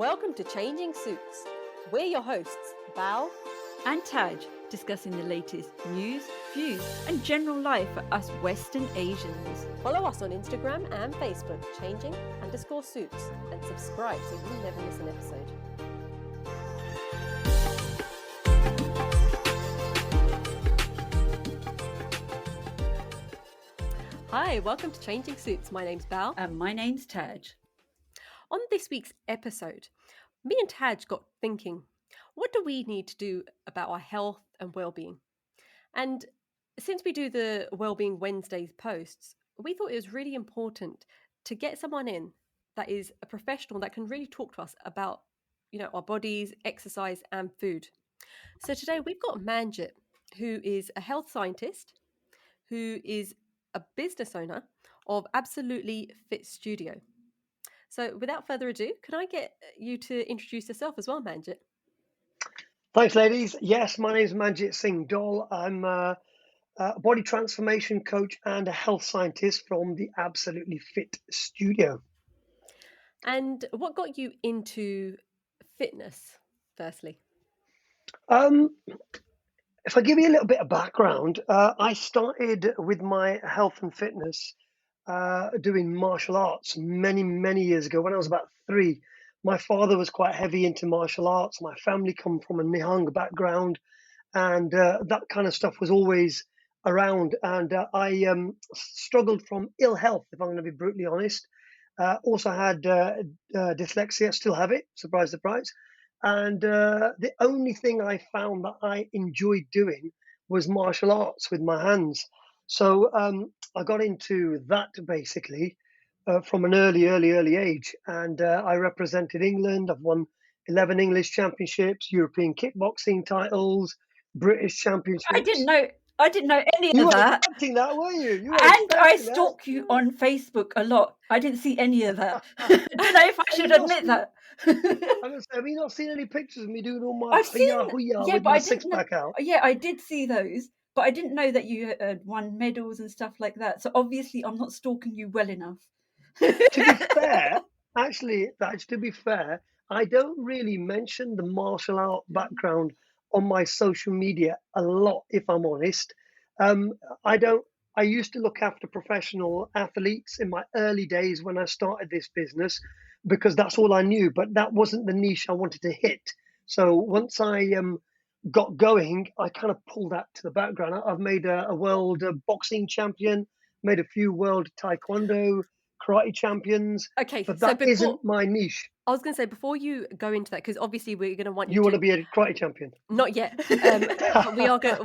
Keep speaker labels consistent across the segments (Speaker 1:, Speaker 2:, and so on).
Speaker 1: Welcome to Changing Suits. We're your hosts, Bal
Speaker 2: and Taj, discussing the latest news, views, and general life for us Western Asians.
Speaker 1: Follow us on Instagram and Facebook, changing_suits, and subscribe so you never miss an episode. Hi, welcome to Changing Suits. My name's Bal.
Speaker 2: And my name's Taj.
Speaker 1: On this week's episode, me and Taj got thinking, what do we need to do about our health and well-being? And since we do the Wellbeing Wednesdays posts, we thought it was really important to get someone in that is a professional that can really talk to us about, our bodies, exercise, and food. So today we've got Manjit, who is a health scientist, who is a business owner of Absolutely Fit Studio. So without further ado, can I get you to introduce yourself as well, Manjit?
Speaker 3: Thanks, ladies. Yes, my name is Manjit Dol. I'm a body transformation coach and a health scientist from the Absolutely Fit Studio.
Speaker 1: And what got you into fitness, firstly?
Speaker 3: If I give you a little bit of background, I started with my health and fitness doing martial arts many years ago when I was about 3. My father was quite heavy into martial arts. My family come from a Nihang background, and that kind of stuff was always around. And I struggled from ill health, if I'm going to be brutally honest. Also had dyslexia, still have it, surprise, surprise. And the only thing I found that I enjoyed doing was martial arts with my hands. So I got into that basically from an early age. And I represented England. I've won 11 English championships, European kickboxing titles, British championships.
Speaker 2: I didn't know any
Speaker 3: You
Speaker 2: of
Speaker 3: were
Speaker 2: that.
Speaker 3: expecting that, were you?
Speaker 2: And I stalk you on Facebook a lot. I didn't see any of that. I don't know if I should admit that.
Speaker 3: I'm gonna say, have you not seen any pictures of me doing all my
Speaker 2: I've seen,
Speaker 3: with my six-pack out?
Speaker 2: Yeah, I did see those, but I didn't know that you had won medals and stuff like that. So obviously, I'm not stalking you well enough.
Speaker 3: To be fair, actually, to be fair, I don't really mention the martial art background on my social media a lot, if I'm honest. I don't. I used to look after professional athletes in my early days when I started this business because that's all I knew, but that wasn't the niche I wanted to hit. So once I got going, I kind of pulled that to the background. I've made a world boxing champion, made a few world taekwondo, karate champions.
Speaker 1: Okay,
Speaker 3: but
Speaker 1: so
Speaker 3: that isn't my niche.
Speaker 1: I was going to say, before you go into that, because obviously we're going to want
Speaker 3: you want to be a karate champion.
Speaker 1: Not yet. But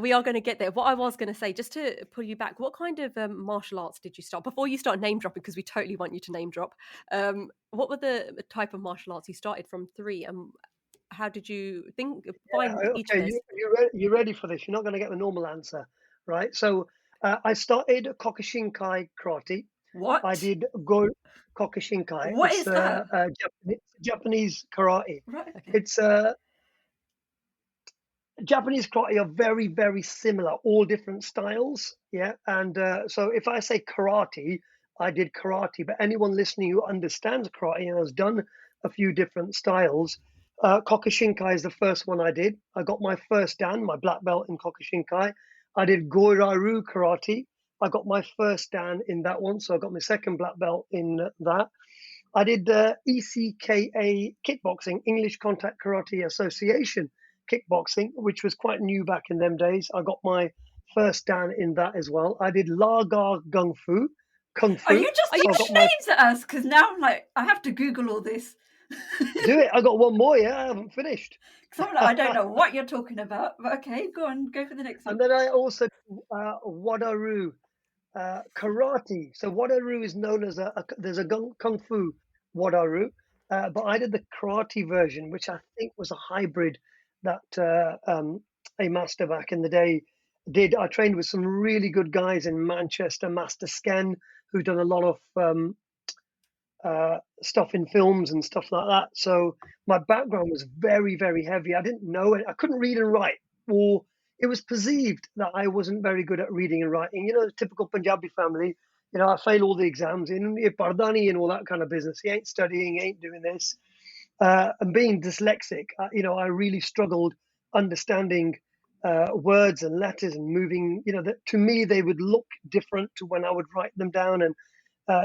Speaker 1: we are going to get there. What I was going to say, just to pull you back, what kind of martial arts did you start before you start name dropping? Because we totally want you to name drop. What were the type of martial arts you started from 3, and how did you find each of those?
Speaker 3: You ready for this? You're not going to get the normal answer, right? So I started Kokushinkai karate.
Speaker 2: What?
Speaker 3: I did Kokushinkai.
Speaker 2: What is that?
Speaker 3: Japanese karate.
Speaker 2: Right. Okay.
Speaker 3: It's Japanese karate are very similar, all different styles. Yeah, and so if I say karate, I did karate. But anyone listening who understands karate and has done a few different styles, Kokushinkai is the first one I did. I got my first dan, my black belt in Kokushinkai. I did Goiraru karate. I got my first dan in that one, so I got my second black belt in that. I did ECKA kickboxing, English Contact Karate Association kickboxing, which was quite new back in them days. I got my first dan in that as well. I did Lagar Kung Fu.
Speaker 2: Are you just throwing names at us? Because now I'm like, I have to Google all this.
Speaker 3: Do it. I got one more. Yeah, I haven't finished.
Speaker 2: Because I'm like, I don't know what you're talking about. But okay, go on, go for the next one.
Speaker 3: And then I also Wadaru karate. So Wadaru is known as there's a kung fu Wadaru, but I did the karate version, which I think was a hybrid that a master back in the day did. I trained with some really good guys in Manchester, Master Sken, who've done a lot of stuff in films and stuff like that. So my background was very heavy. I didn't know it. I couldn't read and write, or it was perceived that I wasn't very good at reading and writing. The typical Punjabi family. I fail all the exams in Pardani and all that kind of business. He ain't studying, he ain't doing this. And being dyslexic, I really struggled understanding words and letters and moving. That to me they would look different to when I would write them down. And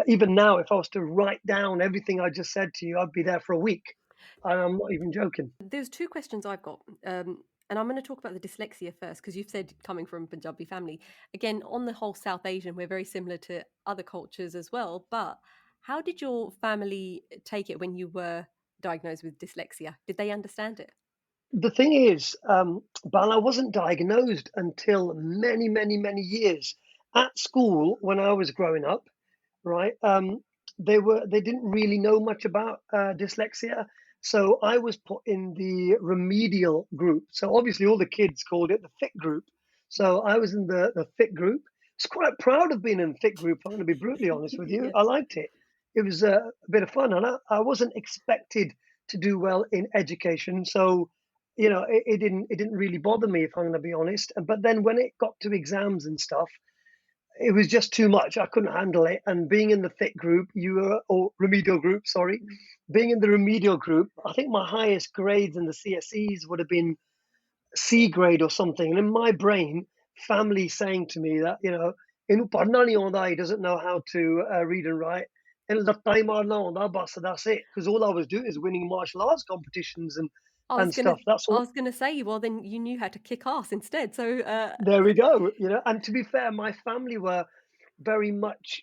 Speaker 3: even now, if I was to write down everything I just said to you, I'd be there for a week. And I'm not even joking.
Speaker 1: There's two questions I've got. And I'm going to talk about the dyslexia first because you've said coming from a Punjabi family. Again, on the whole South Asian, we're very similar to other cultures as well. But how did your family take it when you were diagnosed with dyslexia? Did they understand it?
Speaker 3: The thing is, Bal, I wasn't diagnosed until many, many, many years at school when I was growing up. Right? They didn't really know much about dyslexia, so I was put in the remedial group. So obviously, all the kids called it the fit group. So I was in the fit group. I was quite proud of being in the fit group. I'm going to be brutally honest with you.
Speaker 2: Yeah.
Speaker 3: I liked it. It was a bit of fun, and I wasn't expected to do well in education. So it didn't really bother me, if I'm going to be honest. But then when it got to exams and stuff, it was just too much. I couldn't handle it. And being in the fit group, or remedial group, sorry,
Speaker 2: Mm.
Speaker 3: being in the remedial group, I think my highest grades in the CSEs would have been C grade or something. And in my brain, family saying to me that, "Inu padhna nahi aunda, he doesn't know how to read and write. And latta hi marna aunda, bas that's it." Because all I was doing is winning martial arts competitions and
Speaker 1: I was
Speaker 3: and
Speaker 1: gonna,
Speaker 3: stuff. That's
Speaker 1: I
Speaker 3: all.
Speaker 1: was gonna say, well, then you knew how to kick ass instead. So,
Speaker 3: There we go. And to be fair, my family were very much,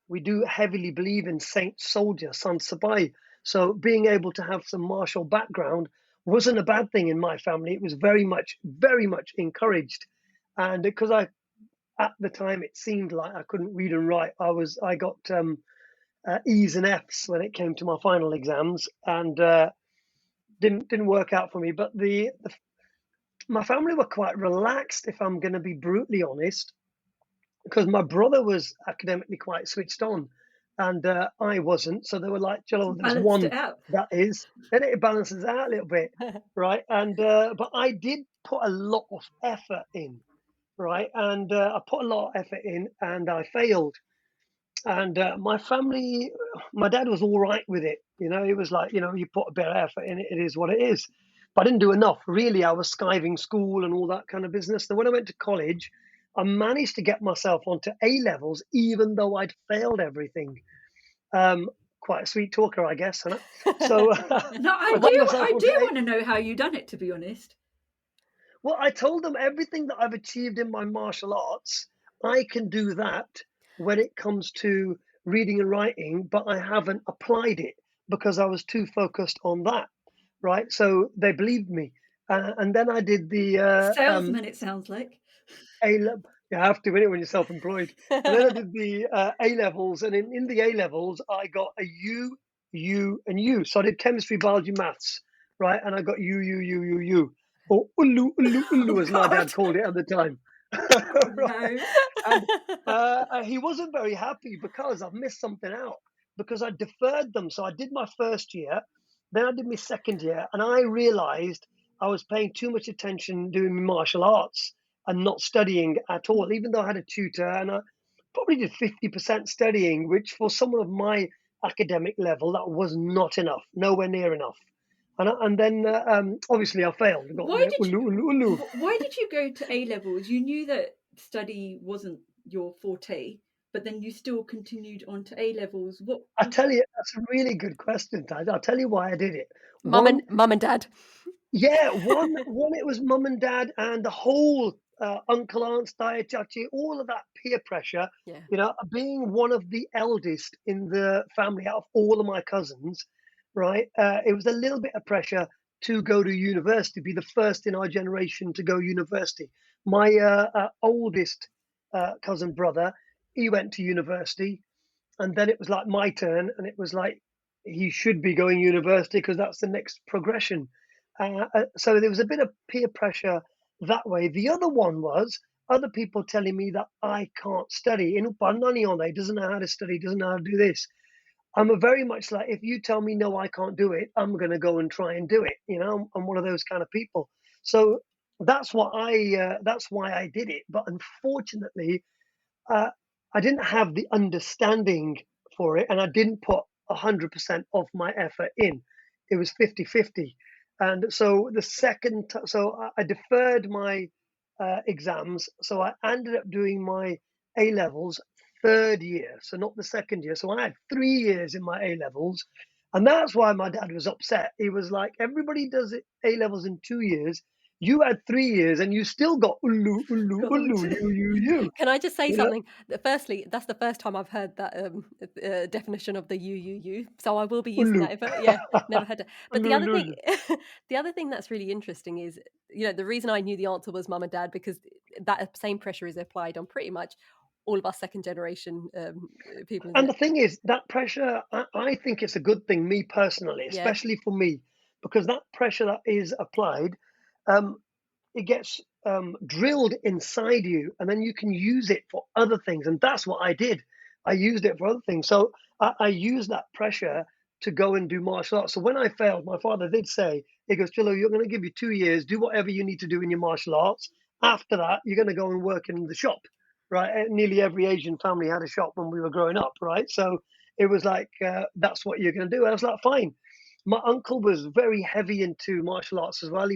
Speaker 3: we do heavily believe in Saint Soldier, Sant Sabai. So being able to have some martial background wasn't a bad thing in my family. It was very much encouraged. And because at the time, it seemed like I couldn't read and write. I got E's and F's when it came to my final exams, and didn't work out for me. But my family were quite relaxed, if I'm going to be brutally honest, because my brother was academically quite switched on, and I wasn't. So they were like, "Jello, there's
Speaker 2: Balanced it
Speaker 3: one
Speaker 2: out.
Speaker 3: that is." Then it balances out a little bit, right? And but I did put a lot of effort in, right? And I put a lot of effort in, and I failed. And my family, my dad was all right with it. He was like, you put a bit of effort in it, it is what it is. But I didn't do enough. Really, I was skiving school and all that kind of business. Then when I went to college, I managed to get myself onto A levels, even though I'd failed everything. Quite a sweet talker, I guess. Huh? So
Speaker 2: No,
Speaker 3: I got myself
Speaker 2: I
Speaker 3: onto
Speaker 2: do
Speaker 3: A.
Speaker 2: want to know how you done it, to be honest.
Speaker 3: Well, I told them everything that I've achieved in my martial arts, I can do that when it comes to reading and writing, but I haven't applied it because I was too focused on that, right? So they believed me. And then I did the
Speaker 2: Salesman, it sounds like.
Speaker 3: A level. You have to win it when you're self-employed. And then I did the A levels, and in the A levels, I got a U, and U. So I did chemistry, biology, maths, right? And I got U, or Ulu, Ulu,
Speaker 2: Oh
Speaker 3: Ulu, as my
Speaker 2: God.
Speaker 3: dad called it at the time.
Speaker 2: Oh
Speaker 3: Right?
Speaker 2: no.
Speaker 3: And he wasn't very happy because I've missed something out because I deferred them. So I did my first year, then I did my second year, and I realized I was paying too much attention doing my martial arts and not studying at all, even though I had a tutor, and I probably did 50% studying, which for someone of my academic level, that was not enough, nowhere near enough. And then obviously I failed. I got
Speaker 2: Why
Speaker 3: the
Speaker 2: did
Speaker 3: ulu, ulu, ulu.
Speaker 2: why did you go to A levels? You knew that study wasn't your forte, but then you still continued on to A levels. What?
Speaker 3: I tell you, that's a really good question, Taj. I'll tell you why I did it.
Speaker 1: mum
Speaker 3: One,
Speaker 1: and dad.
Speaker 3: yeah, one, it was mum and dad and the whole uncle, aunts, daya, chachi, all of that peer pressure.
Speaker 1: Yeah.
Speaker 3: Being one of the eldest in the family out of all of my cousins, right? It was a little bit of pressure to go to university, be the first in our generation to go university. My oldest cousin brother, he went to university, and then it was like my turn, and it was like he should be going university because that's the next progression. So there was a bit of peer pressure that way. The other one was other people telling me that I can't study. He doesn't know how to study, doesn't know how to do this. I'm a very much like, if you tell me no, I can't do it, I'm going to go and try and do it. I'm one of those kind of people. So that's why I did it. But unfortunately, uh, I didn't have the understanding for it, and I didn't put 100% of my effort in. it was 50-50. And so I deferred my exams. So I ended up doing my A levels third year, so not the second year. So I had 3 years in my A levels. And that's why my dad was upset. He was like, everybody does it A levels in 2 years. You had 3 years and you still got ulu, ulu, ulu,
Speaker 2: God.
Speaker 3: you.
Speaker 1: Can I just say
Speaker 3: You know,
Speaker 1: something? Firstly, that's the first time I've heard that definition of the you. So I will be using
Speaker 3: ulu.
Speaker 1: that. Yeah, never heard it. But
Speaker 3: Ulu,
Speaker 1: the other
Speaker 3: ulu,
Speaker 1: thing,
Speaker 3: ulu.
Speaker 1: the other thing that's really interesting is, the reason I knew the answer was mum and dad, because that same pressure is applied on pretty much all of us second generation people, isn't
Speaker 3: And the
Speaker 1: it?
Speaker 3: thing is, that pressure, I think it's a good thing, me personally,
Speaker 1: Yeah.
Speaker 3: especially for me, because that pressure that is applied, um, it gets drilled inside you, and then you can use it for other things. And that's what I did. I used it for other things. So I used that pressure to go and do martial arts. So when I failed, my father did say, he goes, Chilo, you're going to give you 2 years, do whatever you need to do in your martial arts. After that, you're going to go and work in the shop, right? Nearly every Asian family had a shop when we were growing up, right? So it was like, that's what you're going to do. I was like, fine. My uncle was very heavy into martial arts as well.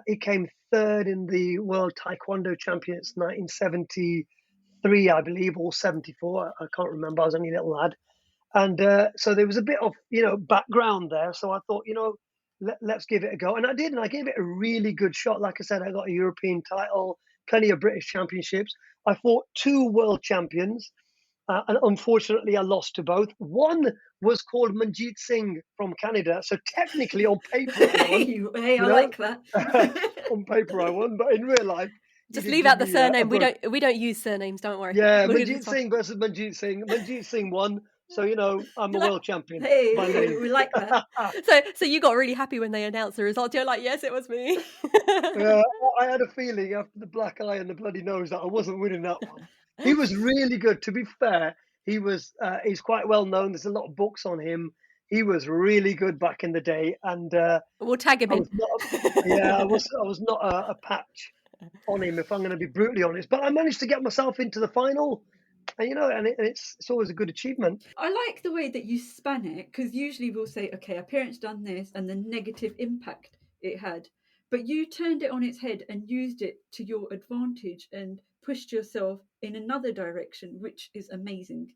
Speaker 3: He came third in the World Taekwondo Champions 1973, I believe, or 74. I can't remember. I was only a little lad. And so there was a bit of, background there. So I thought, let's give it a go. And I did. And I gave it a really good shot. Like I said, I got a European title, plenty of British championships. I fought two world champions. And unfortunately, I lost to both. One was called Manjit Singh from Canada. So technically, on paper, I won.
Speaker 2: Hey, I
Speaker 3: You know,
Speaker 2: like that.
Speaker 3: on paper, I won, but in real life, he
Speaker 1: Just
Speaker 3: did
Speaker 1: leave
Speaker 3: give
Speaker 1: out the
Speaker 3: me a
Speaker 1: surname. We
Speaker 3: broke.
Speaker 1: don't use surnames. Don't worry.
Speaker 3: Yeah,
Speaker 1: It's
Speaker 3: Manjit
Speaker 1: fine.
Speaker 3: Singh versus Manjit Singh. Manjit Singh won. So, I'm a
Speaker 1: You're like,
Speaker 3: world champion by
Speaker 2: Hey,
Speaker 3: name.
Speaker 2: we like that.
Speaker 1: so you got really happy when they announced the results. You're like, yes, it was me.
Speaker 3: Yeah, I had a feeling after the black eye and the bloody nose that I wasn't winning that one. He was really good. To be fair, he's quite well known. There's a lot of books on him. He was really good back in the day, and
Speaker 1: We'll tag him
Speaker 3: I
Speaker 1: in.
Speaker 3: was not. Yeah, I was not a patch on him, if I'm going to be brutally honest. But I managed to get myself into the final, and it's always a good achievement.
Speaker 2: I like the way that you span it, because usually we'll say, okay, our parents done this and the negative impact it had. But you turned it on its head and used it to your advantage and pushed yourself in another direction, which is amazing.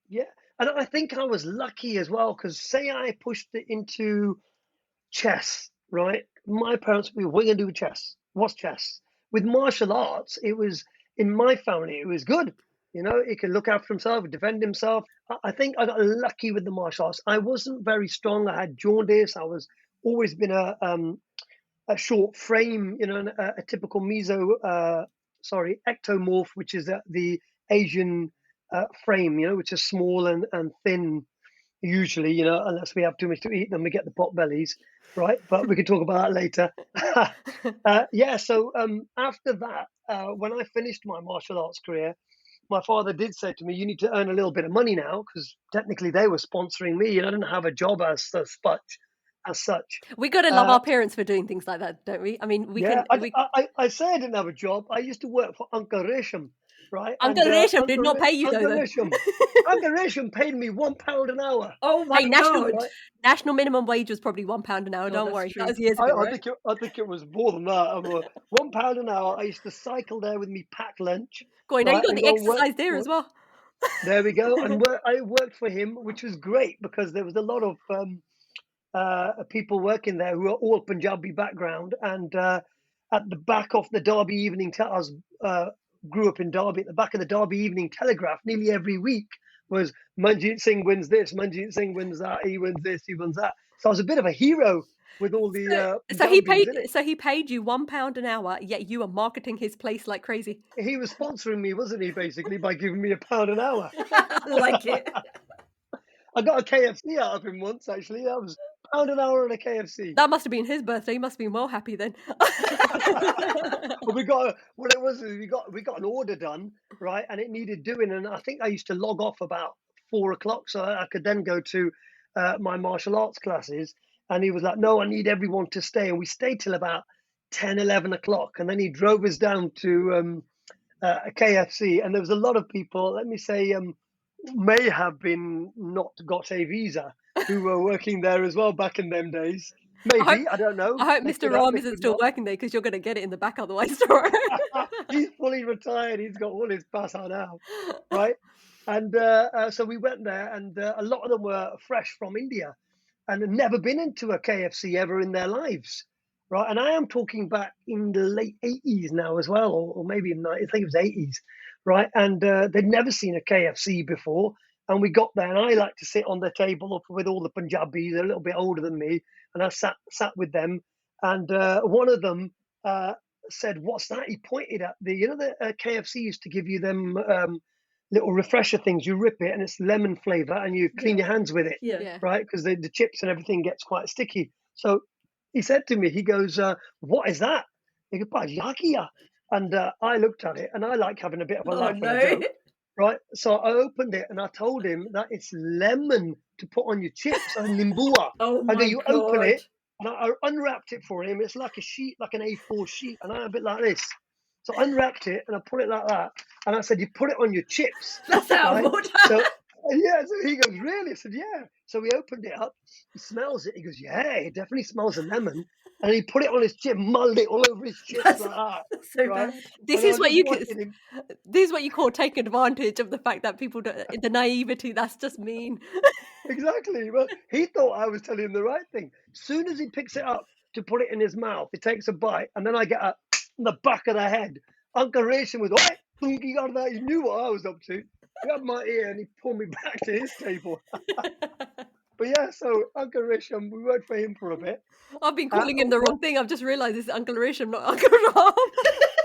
Speaker 3: Yeah, and I think I was lucky as well because say I pushed it into chess, right? My parents would be, what are you gonna do with chess? What's chess? With martial arts, it was in my family, it was good. He could look after himself, defend himself. I think I got lucky with the martial arts. I wasn't very strong. I had jaundice. I was always been a short frame, a typical ectomorph, which is the Asian frame, which is small and thin usually, unless we have too much to eat, then we get the pot bellies, right? But we can talk about that later. Yeah, so after that, when I finished my martial arts career, my father did say to me, you need to earn a little bit of money now, because technically they were sponsoring me. I didn't have a job as such.
Speaker 1: We got to love
Speaker 3: Uh,
Speaker 1: our parents for doing things like that, don't we? I mean, we
Speaker 3: yeah,
Speaker 1: can.
Speaker 3: I say I didn't have a job. I used to work for Uncle Resham, right?
Speaker 1: Uncle
Speaker 3: And
Speaker 1: Resham did not pay you though.
Speaker 3: Uncle Resham, Uncle Resham paid me £1 an hour,
Speaker 2: Oh
Speaker 1: Hey,
Speaker 2: my
Speaker 1: national
Speaker 2: God.
Speaker 3: right?
Speaker 1: national minimum wage was probably £1 an hour.
Speaker 2: Oh,
Speaker 1: Don't
Speaker 2: that's
Speaker 1: worry, that
Speaker 2: true.
Speaker 1: was years
Speaker 3: I,
Speaker 1: ago,
Speaker 3: I
Speaker 1: right?
Speaker 3: think it was more than that. £1 an hour. I used to cycle there with me packed lunch,
Speaker 1: Go on, now you
Speaker 3: right,
Speaker 1: got
Speaker 3: and
Speaker 1: the
Speaker 3: go and work.
Speaker 1: exercise there as well.
Speaker 3: There we go. And I worked for him, which was great because there was a lot of people working there who are all Punjabi background. And at the back of the Derby Evening, I was grew up in Derby. At the back of the Derby Evening Telegraph, nearly every week was Manjit Singh wins this, Manjit Singh wins that, he wins this, he wins that. So I was a bit of a hero with all the
Speaker 1: So, so he
Speaker 3: Punjabis
Speaker 1: paid.
Speaker 3: in it.
Speaker 1: So he paid you £1 an hour, yet you were marketing his place like crazy.
Speaker 3: He was sponsoring me, wasn't he, basically, by giving me £1 an hour.
Speaker 2: I like it.
Speaker 3: I got a KFC out of him once, actually. That was £1 an hour and a KFC.
Speaker 1: That must have been his birthday. He must have been well happy then.
Speaker 3: Well, what it was is we got an order done, right, and it needed doing, and I think I used to log off about 4 o'clock so I could then go to my martial arts classes. And he was like, "No, I need everyone to stay," and we stayed till about 10, 11 o'clock, and then he drove us down to a KFC, and there was a lot of people. Let me say, may have been not got a visa, who were working there as well back in them days.
Speaker 1: I hope
Speaker 3: Maybe, I don't know.
Speaker 1: I hope
Speaker 3: They
Speaker 1: Mr.
Speaker 3: could have,
Speaker 1: Ram
Speaker 3: they
Speaker 1: isn't
Speaker 3: could
Speaker 1: still
Speaker 3: not.
Speaker 1: working there because you're going to get it in the back otherwise tomorrow.
Speaker 3: He's fully retired. He's got all his pass on now, right? And so we went there, and a lot of them were fresh from India and had never been into a KFC ever in their lives, right? And I am talking back in the late 80s now as well, or maybe in, I think it was 80s, right? And they'd never seen a KFC before. And we got there, and I like to sit on the table up with all the Punjabis, a little bit older than me, and I sat with them. And one of them said, "What's that?" He pointed at the KFC used to give you them little refresher things. You rip it, and it's lemon flavor, and you clean
Speaker 2: Yeah.
Speaker 3: your hands with it,
Speaker 2: Yeah.
Speaker 1: Yeah.
Speaker 3: right? Because the chips and everything gets quite sticky. So he said to me, he goes, "What is that?" He goes, "Pa, yakiya." And I looked at it, and I like having a bit of a
Speaker 2: Oh
Speaker 3: laugh and a
Speaker 2: no.
Speaker 3: joke, right? So I opened it, and I told him that it's lemon to put on your chips and nimbua.
Speaker 2: Oh
Speaker 3: I go,
Speaker 2: my
Speaker 3: you open it,
Speaker 2: god.
Speaker 3: and I unwrapped it for him. It's like a sheet, like an A4 sheet, and I'm a bit like this. So I unwrapped it, and I put it like that, and I said, "You put it on your chips."
Speaker 2: That's out
Speaker 3: Right?
Speaker 2: of order.
Speaker 3: So yeah, so he goes, "Really?" I said, "Yeah." So we opened it up. He smells it. He goes, "Yeah, it definitely smells of lemon." And he put it on his chip, mulled it all over his chips
Speaker 2: That's,
Speaker 3: like that,
Speaker 2: that's so
Speaker 3: right?
Speaker 2: bad.
Speaker 1: This
Speaker 3: And I
Speaker 1: is
Speaker 3: was
Speaker 1: what
Speaker 3: just
Speaker 1: you could.
Speaker 3: watching him.
Speaker 1: This is what you call taking advantage of the fact that people don't, the naivety. That's just mean.
Speaker 3: Exactly. Well, he thought I was telling him the right thing. Soon as he picks it up to put it in his mouth, he takes a bite, and then I get a in the back of the head. Uncle Rashon was, "Oi, Funky got that." He knew what I was up to. He grabbed my ear and he pulled me back to his table. But yeah, so Uncle Risham, we worked for him for a bit.
Speaker 1: I've been calling him the
Speaker 3: What?
Speaker 1: wrong thing. I've just realised it's Uncle Risham, not Uncle Ram.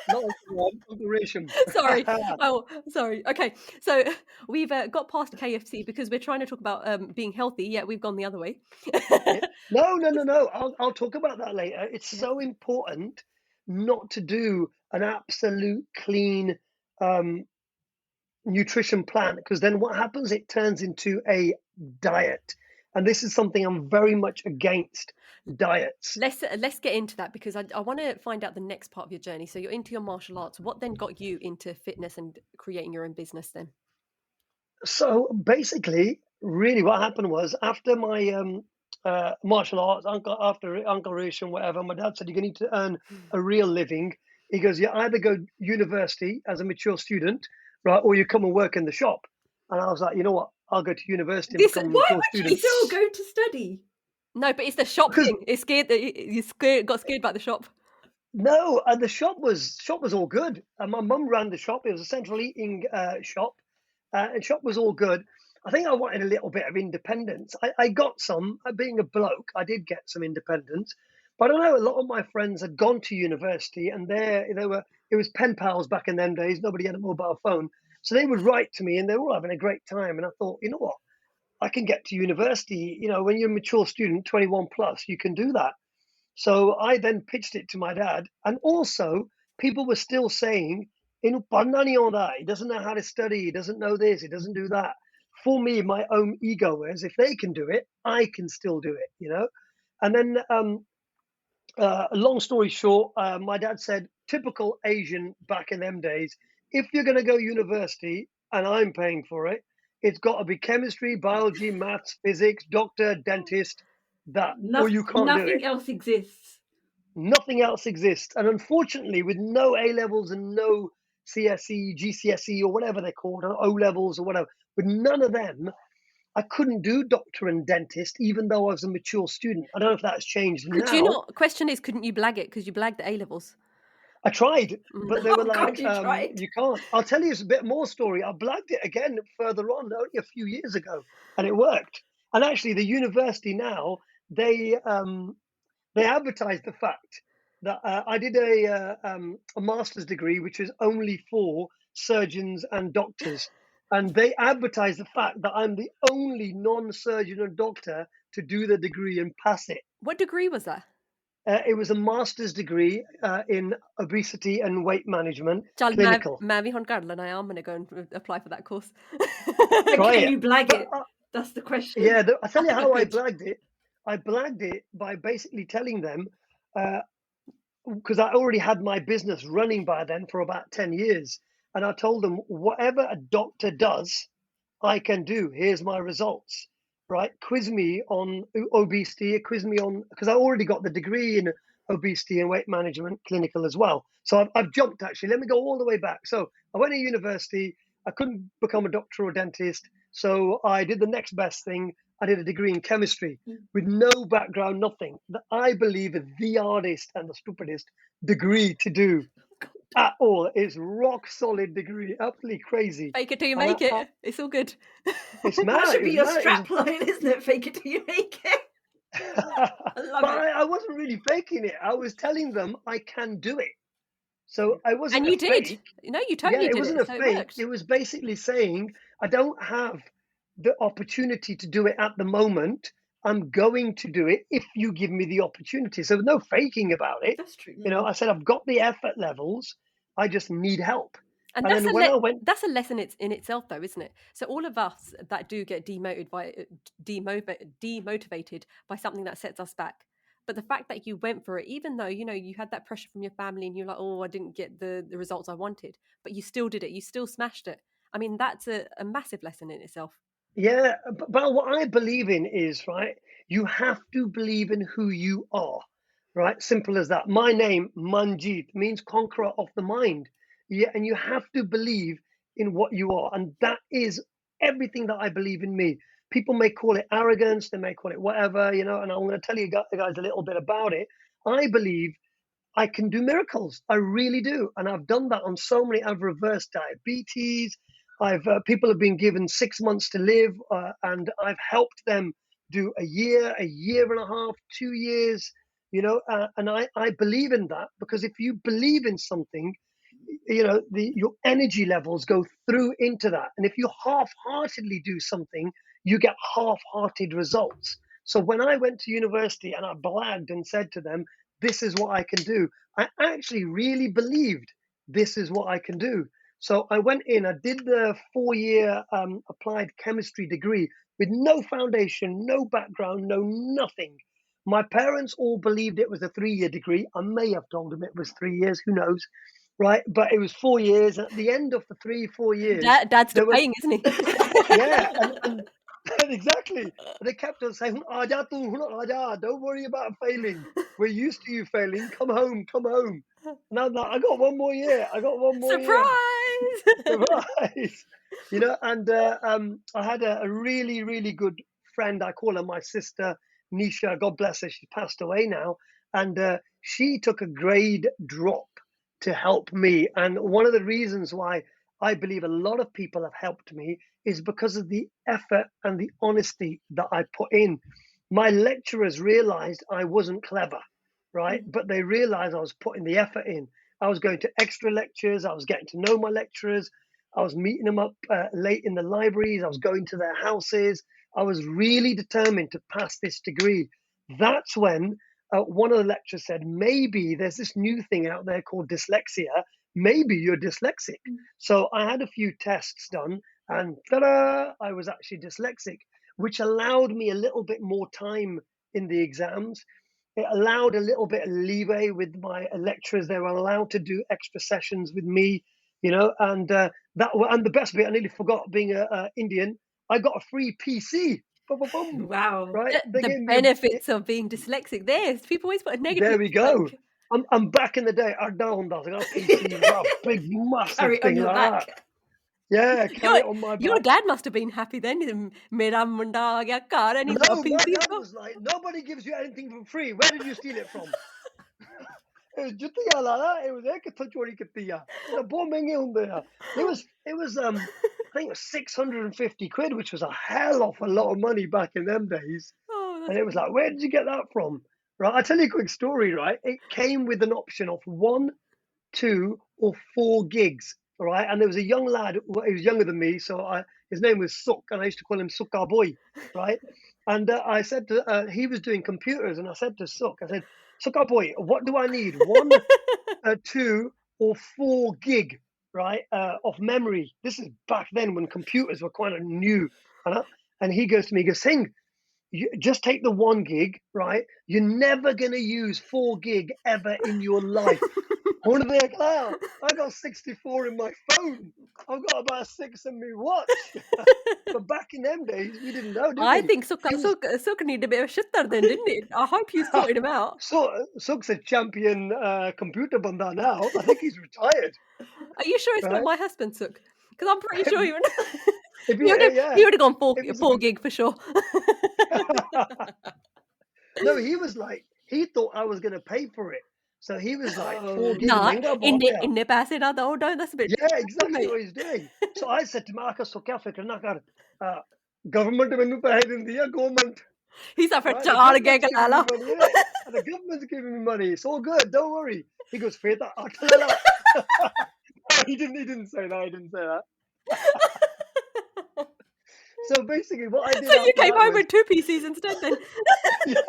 Speaker 3: Not Uncle Ron, Uncle Risham.
Speaker 1: Sorry. Oh, sorry. Okay, so we've got past KFC because we're trying to talk about being healthy. Yet we've gone the other way.
Speaker 3: Yeah. No. I'll talk about that later. It's
Speaker 1: Yeah.
Speaker 3: so important not to do an absolute clean um, nutrition plan, because then what happens? It turns into a diet, and this is something I'm very much against: diets.
Speaker 1: Let's get into that because I want to find out the next part of your journey. So you're into your martial arts. What then got you into fitness and creating your own business then?
Speaker 3: So basically, really, what happened was after my martial arts, after Uncle Rish and whatever, my dad said, "You're going to need to earn a real living." He goes, "You either go university as a mature student, right, or you come and work in the shop." And I was like, "You know what? I'll go to university and
Speaker 1: This
Speaker 3: become a
Speaker 2: Why
Speaker 3: mature
Speaker 2: would you
Speaker 3: student."
Speaker 2: still go to study?
Speaker 1: No, but it's the shop
Speaker 3: Because
Speaker 1: thing. It's scared that you scared, got scared about the shop.
Speaker 3: no, the shop was all good. And my mum ran the shop. It was a central eating shop, and shop was all good. I think I wanted a little bit of independence. I got some. Being a bloke, I did get some independence. But I don't know. A lot of my friends had gone to university, and they were. It was pen pals back in them days. Nobody had a mobile phone, so they would write to me, and they were all having a great time. And I thought, you know what? I can get to university. You know, when you're a mature student, 21 plus, you can do that. So I then pitched it to my dad, and also people were still saying, "Inu padna nahi aunda. He doesn't know how to study. He doesn't know this. He doesn't do that." For me, my own ego is, if they can do it, I can still do it. And then, long story short, my dad said, typical Asian back in them days, if you're going to go university and I'm paying for it, it's got to be chemistry, biology, maths, physics, doctor, dentist, that, or you can't do it.
Speaker 2: Nothing else exists.
Speaker 3: Nothing else exists. And unfortunately, with no A levels and no CSE, GCSE, or whatever they're called, or O levels or whatever, with none of them, I couldn't do doctor and dentist, even though I was a mature student. I don't know if that's changed
Speaker 1: Could you
Speaker 3: now.
Speaker 1: not? Question is, couldn't you blag it because you blagged the A levels?
Speaker 3: I tried, but they were
Speaker 2: Oh God,
Speaker 3: like,
Speaker 2: you tried.
Speaker 3: you can't. I'll tell you a bit more story. I blagged it again further on, only a few years ago, and it worked. And actually, the university now, they advertised the fact that I did a master's degree, which is only for surgeons and doctors. And they advertised the fact that I'm the only non-surgeon and doctor to do the degree and pass it.
Speaker 1: What degree was that?
Speaker 3: It was a master's degree in obesity and weight management,
Speaker 1: Chal,
Speaker 3: clinical.
Speaker 1: मैं भी हुन कर लेना है. I'm going to go and apply for that course.
Speaker 2: But
Speaker 3: Try
Speaker 2: can
Speaker 3: it.
Speaker 2: you blag
Speaker 3: But
Speaker 2: it? That's the question.
Speaker 3: yeah, I'll tell you
Speaker 1: I think I
Speaker 3: how I
Speaker 1: could.
Speaker 3: blagged it. I blagged it by basically telling them, because I already had my business running by then for about 10 years. And I told them, whatever a doctor does, I can do. Here's my results. right? Quiz me on obesity, quiz me on, because I already got the degree in obesity and weight management clinical as well. So I've jumped actually. Let me go all the way back. So I went to university. I couldn't become a doctor or dentist. So I did the next best thing. I did a degree in chemistry with no background, nothing. That I believe is the hardest and the stupidest degree to do at all. It's rock solid degree, absolutely crazy.
Speaker 1: Fake it till you
Speaker 3: And
Speaker 1: make it. It's all good.
Speaker 3: it's
Speaker 2: That
Speaker 3: mad.
Speaker 2: should
Speaker 3: It
Speaker 2: be
Speaker 3: was
Speaker 2: your
Speaker 3: mad. It was
Speaker 2: strap line, isn't it? Fake it till you make it. I love
Speaker 3: but
Speaker 2: it.
Speaker 3: I wasn't really faking it. I was telling them I can do it. So I wasn't
Speaker 1: And
Speaker 3: a
Speaker 1: you did.
Speaker 3: fake.
Speaker 1: No, you
Speaker 3: Yeah,
Speaker 1: totally
Speaker 3: it
Speaker 1: did
Speaker 3: wasn't
Speaker 1: it.
Speaker 3: a
Speaker 1: So it
Speaker 3: fake.
Speaker 1: worked.
Speaker 3: It was basically saying I don't have the opportunity to do it at the moment. I'm going to do it if you give me the opportunity. So no faking about it.
Speaker 2: That's true.
Speaker 3: You know, I said I've got the effort levels. I just need help.
Speaker 1: And
Speaker 3: And then when I went,
Speaker 1: that's a lesson in itself, though, isn't it? So all of us that do get demotivated by something that sets us back, but the fact that you went for it, even though you had that pressure from your family and you're like, oh, I didn't get the results I wanted, but you still did it, you still smashed it. I mean, that's a massive lesson in itself.
Speaker 3: yeah, but what I believe in is, right, you have to believe in who you are, right? Simple as that. My name, Manjit, means conqueror of the mind. Yeah, and you have to believe in what you are. And that is everything that I believe in me. People may call it arrogance, they may call it whatever, and I'm going to tell you guys a little bit about it. I believe I can do miracles. I really do, and I've done that on so many. I've reversed diabetes. I've people have been given 6 months to live, and I've helped them do a year and a half, 2 years. And I believe in that because if you believe in something, your energy levels go through into that, and if you half-heartedly do something, you get half-hearted results. So when I went to university and I blagged and said to them, this is what I can do, I actually really believed this is what I can do. So I went in, I did the 4-year applied chemistry degree with no foundation, no background, no nothing. My parents all believed it was a 3-year degree. I may have told them it was 3 years, who knows, right? But it was 4 years. At the end of the 3 4 years,
Speaker 1: Dad's still
Speaker 3: there were,
Speaker 1: paying, isn't he?
Speaker 3: yeah, and exactly. They kept on saying, "Aja tu, aja, don't worry about failing. We're used to you failing. Come home, come home." And I'm like, I got one more year. I got one more year.
Speaker 1: Surprise.
Speaker 3: Surprise. And I had a really, really good friend. I call her my sister, Nisha. God bless her. She passed away now. And she took a grade drop to help me. And one of the reasons why I believe a lot of people have helped me is because of the effort and the honesty that I put in. My lecturers realized I wasn't clever, right? But they realized I was putting the effort in. I was going to extra lectures. I was getting to know my lecturers. I was meeting them up late in the libraries. I was going to their houses. I was really determined to pass this degree. That's when one of the lecturers said, maybe there's this new thing out there called dyslexia. Maybe you're dyslexic. So I had a few tests done and ta-da, I was actually dyslexic, which allowed me a little bit more time in the exams. It allowed a little bit of leeway with my lecturers. They were allowed to do extra sessions with me, and and the best bit, I nearly forgot, being a Indian, I got a free PC. Boom, boom, boom,
Speaker 2: Wow.
Speaker 3: right? They
Speaker 1: The
Speaker 3: gave me
Speaker 1: benefits of being dyslexic. People always put a negative.
Speaker 3: there we go. I'm back in the day. I got a PC, got a big, massive
Speaker 2: Carry it on
Speaker 3: thing
Speaker 2: your
Speaker 3: like that.
Speaker 2: back.
Speaker 3: Yeah, carry it on my
Speaker 1: Your
Speaker 3: back.
Speaker 1: dad must have been happy then. Mera munda aa gaya ghar and he's got a
Speaker 3: No, my
Speaker 1: PC.
Speaker 3: dad was like, nobody gives you anything for free. Where did you steal it from? It was juttiयां लाया, it was एक कित्थों चोरी कीती आ. They बहुत महंगे हुंदे आ. It was I think it was 650 quid, which was a hell of a lot of money back in them days.
Speaker 1: Oh,
Speaker 3: And
Speaker 1: that's
Speaker 3: it was like, where did you get that from? Right, I'll tell you a quick story, right? It came with an option of 1, 2, or 4 gigs, all right? And there was a young lad, he was younger than me, so his name was Suk, and I used to call him Sukka Boy, right? And I said to, he was doing computers, and I said to Suk, I said, Sukka Boy, what do I need? 1, 2, or 4 gig, right, of memory. This is back then when computers were kind of new. And he goes to me, he goes, Singh, You just take the 1 gig, right? You're never gonna use 4 gig ever in your life. I want to be like, oh, I got 64 in my phone. I've got about 6 in my watch. But back in them days, we didn't know, did
Speaker 1: I
Speaker 3: we?
Speaker 1: think
Speaker 3: He was
Speaker 1: Sukha needed a bit of shitter then, didn't it? I hope you sorted him out.
Speaker 3: Suk's a champion computer banda now. I think he's retired,
Speaker 1: Are you sure it's not
Speaker 3: right?
Speaker 1: my husband, Sukh? Because I'm pretty sure you
Speaker 3: If
Speaker 1: he
Speaker 3: you,
Speaker 1: would have
Speaker 3: yeah,
Speaker 1: he would have gone
Speaker 3: if he's a
Speaker 1: 4 gig for sure.
Speaker 3: no, he was like, he thought I was gonna pay for it, so he was like, 4 gig
Speaker 1: Nah,
Speaker 3: महंगा बहुत है.
Speaker 1: inne paise na do, don't. That's a bit
Speaker 3: Yeah,
Speaker 1: too
Speaker 3: exactly
Speaker 1: mate.
Speaker 3: what he's doing. So I said to him, "आका सो क्या फिक्र ना कर, government मैनू पैसे दिंदी है, government,
Speaker 1: He's up for
Speaker 3: right? The
Speaker 1: 4 gig
Speaker 3: government's
Speaker 1: la
Speaker 3: giving me
Speaker 1: la.
Speaker 3: money, innit? And the government's giving me money. It's all good. Don't worry." He goes, "फिर तो 8 ले ला." He didn't say that. He didn't say that. So basically, what I did
Speaker 1: So you
Speaker 3: after
Speaker 1: came
Speaker 3: that
Speaker 1: home
Speaker 3: was,
Speaker 1: with 2 PCs instead then.
Speaker 3: yeah,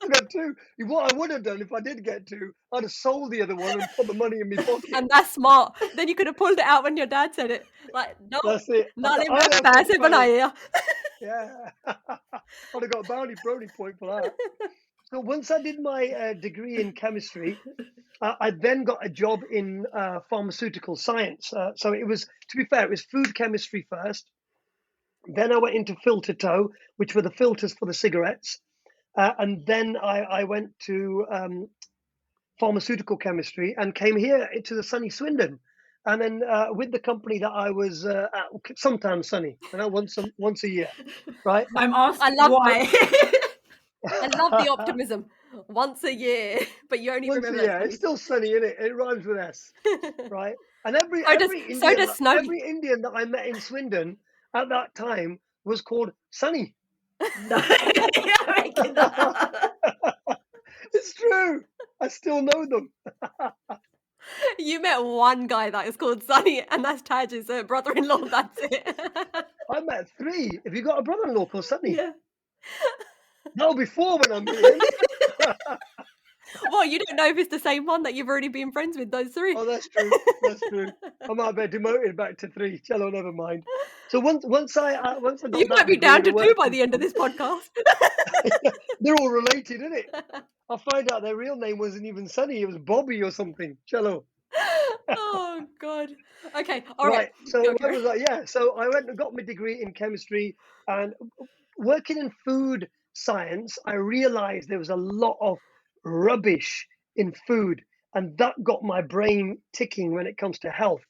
Speaker 3: I got 2. What I would have done if I did get 2, I'd have sold the other one and put the money in my pocket.
Speaker 1: And that's smart. Then you could have pulled it out when your dad said it. Like, no,
Speaker 3: That's it.
Speaker 1: not in
Speaker 3: I'd have
Speaker 1: paise
Speaker 3: got
Speaker 1: banaye ya.
Speaker 3: yeah. I'd have got a brownie point for that. So once I did my degree in chemistry, I then got a job in pharmaceutical science. So it was, to be fair, it was food chemistry first. Then I went into filter tow, which were the filters for the cigarettes. And then I went to pharmaceutical chemistry and came here to the sunny Swindon. And then with the company that I was at, sometimes sunny, once a year, right?
Speaker 2: I'm
Speaker 1: I
Speaker 2: asking
Speaker 1: love
Speaker 2: why.
Speaker 1: I love the optimism. Once a year, but you only
Speaker 3: Once a
Speaker 1: remember that
Speaker 3: year, it's
Speaker 1: sunny.
Speaker 3: still sunny, isn't it? It rhymes with S, right? And
Speaker 1: So does snowy.
Speaker 3: every Indian that I met in Swindon at that time was called Sunny.
Speaker 2: No, you're making that up.
Speaker 3: It's true. I still know them.
Speaker 1: You met one guy that is called Sunny, and that's Taj's brother-in-law. That's it.
Speaker 3: I met 3. If you got a brother-in-law called Sunny,
Speaker 2: Yeah.
Speaker 3: that'll be 4 when I meet him.
Speaker 1: Well, you don't know if it's the same one that you've already been friends with, those 3.
Speaker 3: Oh, that's true. That's true. I might be demoted back to 3. Cello, never mind. So once I got
Speaker 1: You
Speaker 3: that
Speaker 1: might be
Speaker 3: degree
Speaker 1: down
Speaker 3: and I
Speaker 1: to 2
Speaker 3: worked
Speaker 1: by
Speaker 3: in
Speaker 1: the end of this podcast.
Speaker 3: they're all related, isn't it? I'll find out their real name wasn't even Sunny. It was Bobby or something. Cello.
Speaker 1: Oh God. Okay. All right.
Speaker 3: Right. So
Speaker 1: Go,
Speaker 3: where
Speaker 1: Kira.
Speaker 3: was I? Yeah. So I went and got my degree in chemistry, and working in food science, I realized there was a lot of rubbish in food, and that got my brain ticking when it comes to health.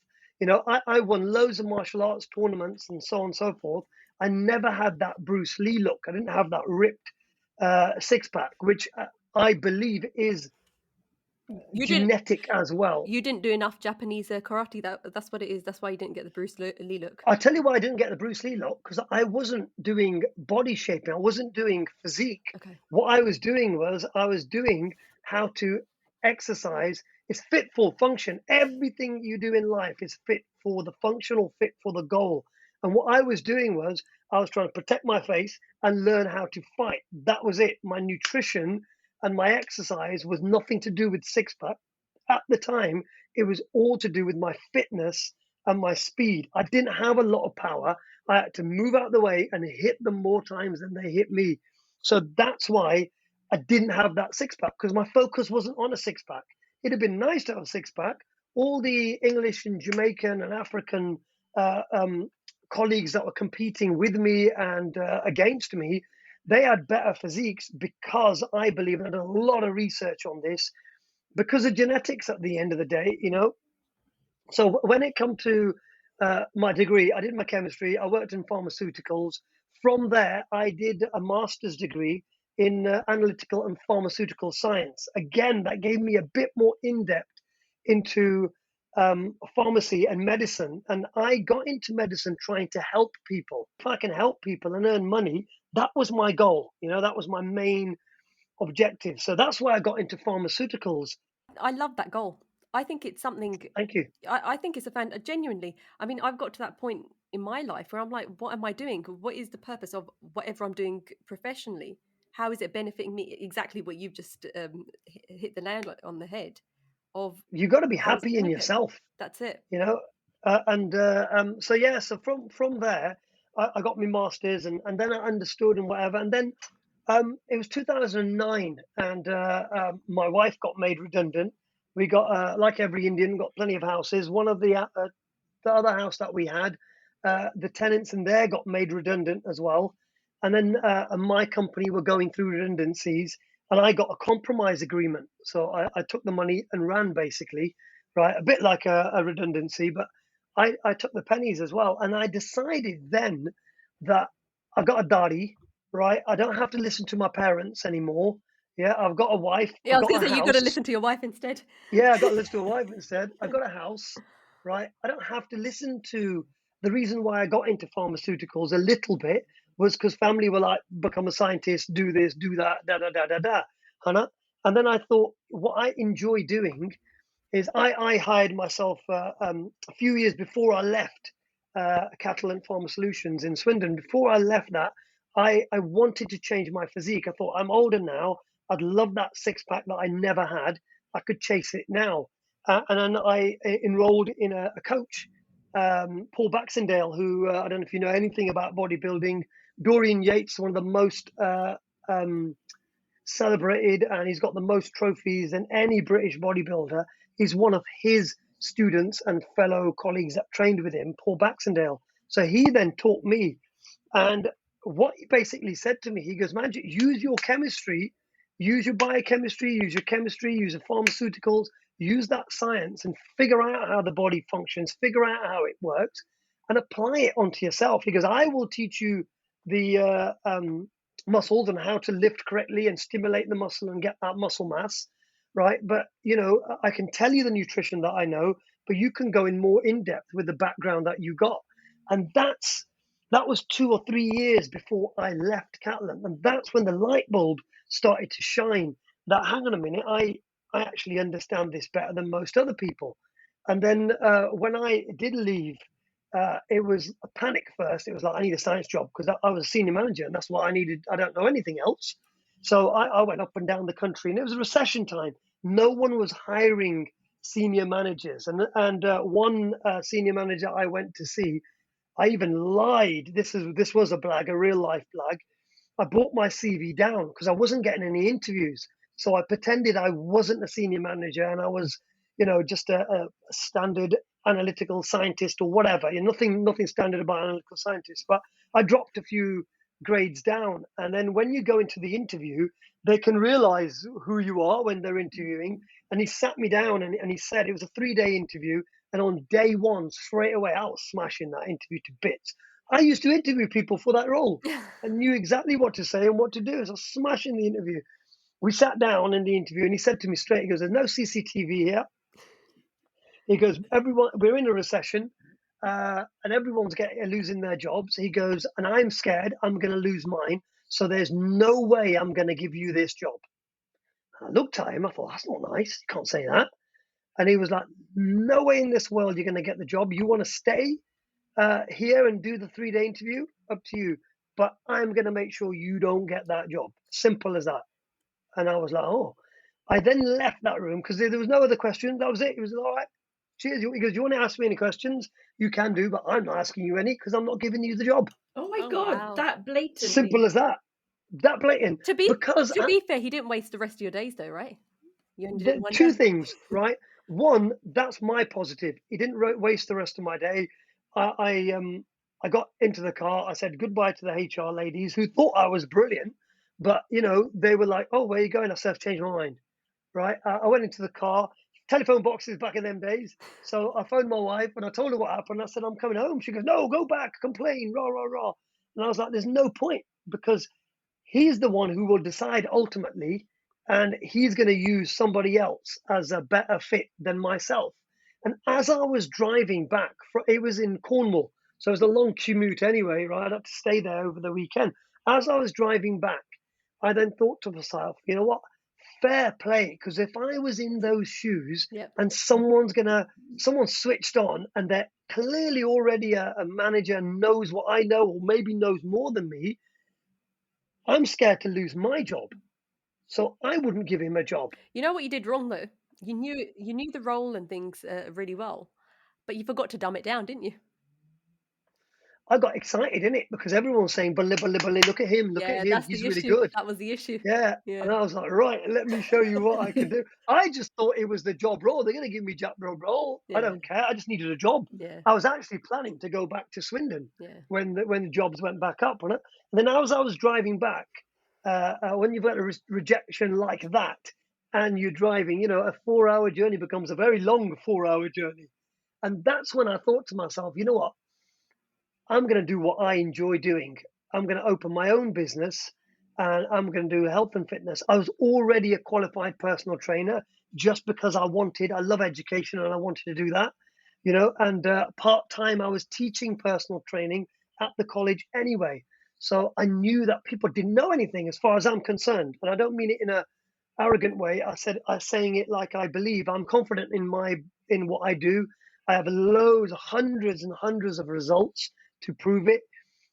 Speaker 3: I won loads of martial arts tournaments and so on and so forth. I never had that Bruce Lee look. I didn't have that ripped six pack, which I believe is
Speaker 1: You didn't.
Speaker 3: genetic as well.
Speaker 1: You didn't do enough Japanese karate. That's what it is. That's why you didn't get the Bruce Lee look.
Speaker 3: I'll tell you why I didn't get the Bruce Lee look, because I wasn't doing body shaping. I wasn't doing physique.
Speaker 1: Okay.
Speaker 3: What I was doing was I was doing how to exercise. It's fit for function. Everything you do in life is fit for the functional, fit for the goal. And what I was doing was I was trying to protect my face and learn how to fight. That was it. My nutrition and my exercise was nothing to do with six pack. At the time, it was all to do with my fitness and my speed. I didn't have a lot of power. I had to move out of the way and hit them more times than they hit me. So that's why I didn't have that six pack, because my focus wasn't on a six pack. It'd have been nice to have a six pack. All the English and Jamaican and African colleagues that were competing with me and against me, they had better physiques because I believe, and I did a lot of research on this, because of genetics at the end of the day, So when it come to my degree, I did my chemistry. I worked in pharmaceuticals. From there, I did a master's degree in analytical and pharmaceutical science. Again, that gave me a bit more in depth into pharmacy and medicine. And I got into medicine trying to help people. If I can help people and earn money, that was my goal. That was my main objective. So that's why I got into pharmaceuticals.
Speaker 1: I love that goal. I think it's something.
Speaker 3: Thank you.
Speaker 1: I think it's a fan. Genuinely, I mean, I've got to that point in my life where I'm like, what am I doing? What is the purpose of whatever I'm doing professionally? How is it benefiting me? Exactly what you've just hit the nail on the head. Of
Speaker 3: You got to be
Speaker 1: how does it
Speaker 3: happy in
Speaker 1: benefit?
Speaker 3: yourself.
Speaker 1: That's it.
Speaker 3: So from there, I got my masters, and then I understood and whatever, and then It was 2009, and my wife got made redundant. We got, like every Indian, got plenty of houses. One of the other house that we had, the tenants in there got made redundant as well. And then my company were going through redundancies, and I got a compromise agreement. So I took the money and ran basically, right? A bit like a redundancy, but I took the pennies as well. And I decided then that I got a daddy, right? I don't have to listen to my parents anymore. Yeah, I've got a wife,
Speaker 1: Yeah, I
Speaker 3: I've
Speaker 1: was
Speaker 3: got
Speaker 1: going
Speaker 3: a
Speaker 1: to say, you've got to
Speaker 3: house.
Speaker 1: listen to your wife instead.
Speaker 3: Yeah, I got to listen to a wife instead. I got a house, right? I don't have to listen to the reason why I got into pharmaceuticals a little bit was because family were like, become a scientist, do this, do that, da da da da da, Hannah. And then I thought, what I enjoy doing is I hired myself a few years before I left Cattle and Farmer Solutions in Swindon. Before I left that, I wanted to change my physique. I thought I'm older now. I'd love that six pack that I never had. I could chase it now. And then I enrolled in a coach, Paul Baxendale, who I don't know if you know anything about bodybuilding. Dorian Yates, one of the most um, celebrated, and he's got the most trophies than any British bodybuilder. He's one of his students and fellow colleagues that trained with him, Paul Baxendale. So he then taught me. And what he basically said to me, he goes, Manjit, use your chemistry, use your biochemistry, use your chemistry, use your pharmaceuticals, use that science and figure out how the body functions, figure out how it works, and apply it onto yourself. He goes, I will teach you the muscles and how to lift correctly and stimulate the muscle and get that muscle mass, right? But I can tell you the nutrition that I know, but you can go in more in depth with the background that you got. And that was 2 or 3 years before I left Catalan, and that's when the light bulb started to shine. That hang on a minute, I actually understand this better than most other people. And then when I did leave, it was a panic first. It was like, I need a science job because I was a senior manager and that's what I needed. I don't know anything else. So I went up and down the country, and it was a recession time. No one was hiring senior managers. And one senior manager I went to see, I even lied. This was a blag, a real life blag. I brought my CV down because I wasn't getting any interviews. So I pretended I wasn't a senior manager and I was, just a standard analytical scientist or whatever. Nothing standard about analytical scientists. But I dropped a few grades down. And then when you go into the interview, they can realize who you are when they're interviewing. And he sat me down and he said it was a 3-day interview. And on day one, straight away, I was smashing that interview to bits. I used to interview people for that role and knew exactly what to say and what to do. So I was smashing the interview. We sat down in the interview and he said to me straight, he goes, there's no CCTV here. He goes, everyone, we're in a recession and everyone's losing their jobs. He goes, and I'm scared I'm going to lose mine. So there's no way I'm going to give you this job. I looked at him. I thought, that's not nice. You can't say that. And he was like, no way in this world you're going to get the job. You want to stay here and do the 3-day interview? Up to you. But I'm going to make sure you don't get that job. Simple as that. And I was like, oh. I then left that room because there was no other questions. That was it. He was all right. Cheers. He goes, you want to ask me any questions? You can do, but I'm not asking you any because I'm not giving you the job.
Speaker 2: Oh my
Speaker 1: Oh,
Speaker 2: God,
Speaker 1: wow.
Speaker 2: that blatantly.
Speaker 3: Simple as that. That blatant.
Speaker 1: To be
Speaker 3: Because
Speaker 1: fair, he didn't waste the rest of your days, though, right? You only did it in one
Speaker 3: two
Speaker 1: day.
Speaker 3: things, right? One, that's my positive. He didn't waste the rest of my day. I got into the car. I said goodbye to the HR ladies who thought I was brilliant, but they were like, "Oh, where are you going?" I said, "I've changed my mind." Right? I went into the car. Telephone boxes back in them days. So I phoned my wife and I told her what happened. I said, "I'm coming home." She goes, "No, go back, complain, rah rah rah." And I was like, "There's no point because he's the one who will decide ultimately, and he's going to use somebody else as a better fit than myself." And as I was driving back, it was in Cornwall, so it was a long commute anyway, right? I had to stay there over the weekend. As I was driving back, I then thought to myself, you know what? Fair play, because if I was in those shoes
Speaker 1: Yep.
Speaker 3: and someone switched on and they're clearly already a manager, knows what I know or maybe knows more than me, I'm scared to lose my job. So I wouldn't give him a job.
Speaker 1: You know what you did wrong, though? You knew the role and things really well, but you forgot to dumb it down, didn't you?
Speaker 3: I got excited in it because everyone was saying, "Bully, bully, bully! Look at
Speaker 1: Yeah,
Speaker 3: him,
Speaker 1: that's
Speaker 3: he's
Speaker 1: the
Speaker 3: really
Speaker 1: issue.
Speaker 3: good."
Speaker 1: That was the issue.
Speaker 3: Yeah,
Speaker 1: Yeah.
Speaker 3: and I was like, "Right, let me show you what I can do." I just thought it was the job role. They're going to give me job role. I
Speaker 1: Yeah.
Speaker 3: don't care. I just needed a job.
Speaker 1: Yeah.
Speaker 3: I was actually planning to go back to Swindon
Speaker 1: Yeah.
Speaker 3: when the jobs went back up on it. And then as I was driving back, when you've got a rejection like that, and you're driving, a 4-hour journey becomes a very long 4-hour journey. And that's when I thought to myself, you know what? I'm going to do what I enjoy doing. I'm going to open my own business and I'm going to do health and fitness. I was already a qualified personal trainer just because I love education and I wanted to do that, and part time I was teaching personal training at the college anyway. So I knew that people didn't know anything as far as I'm concerned. And I don't mean it in a arrogant way. I'm saying it like I believe. I'm confident in what I do. I have loads, hundreds and hundreds of results to prove it.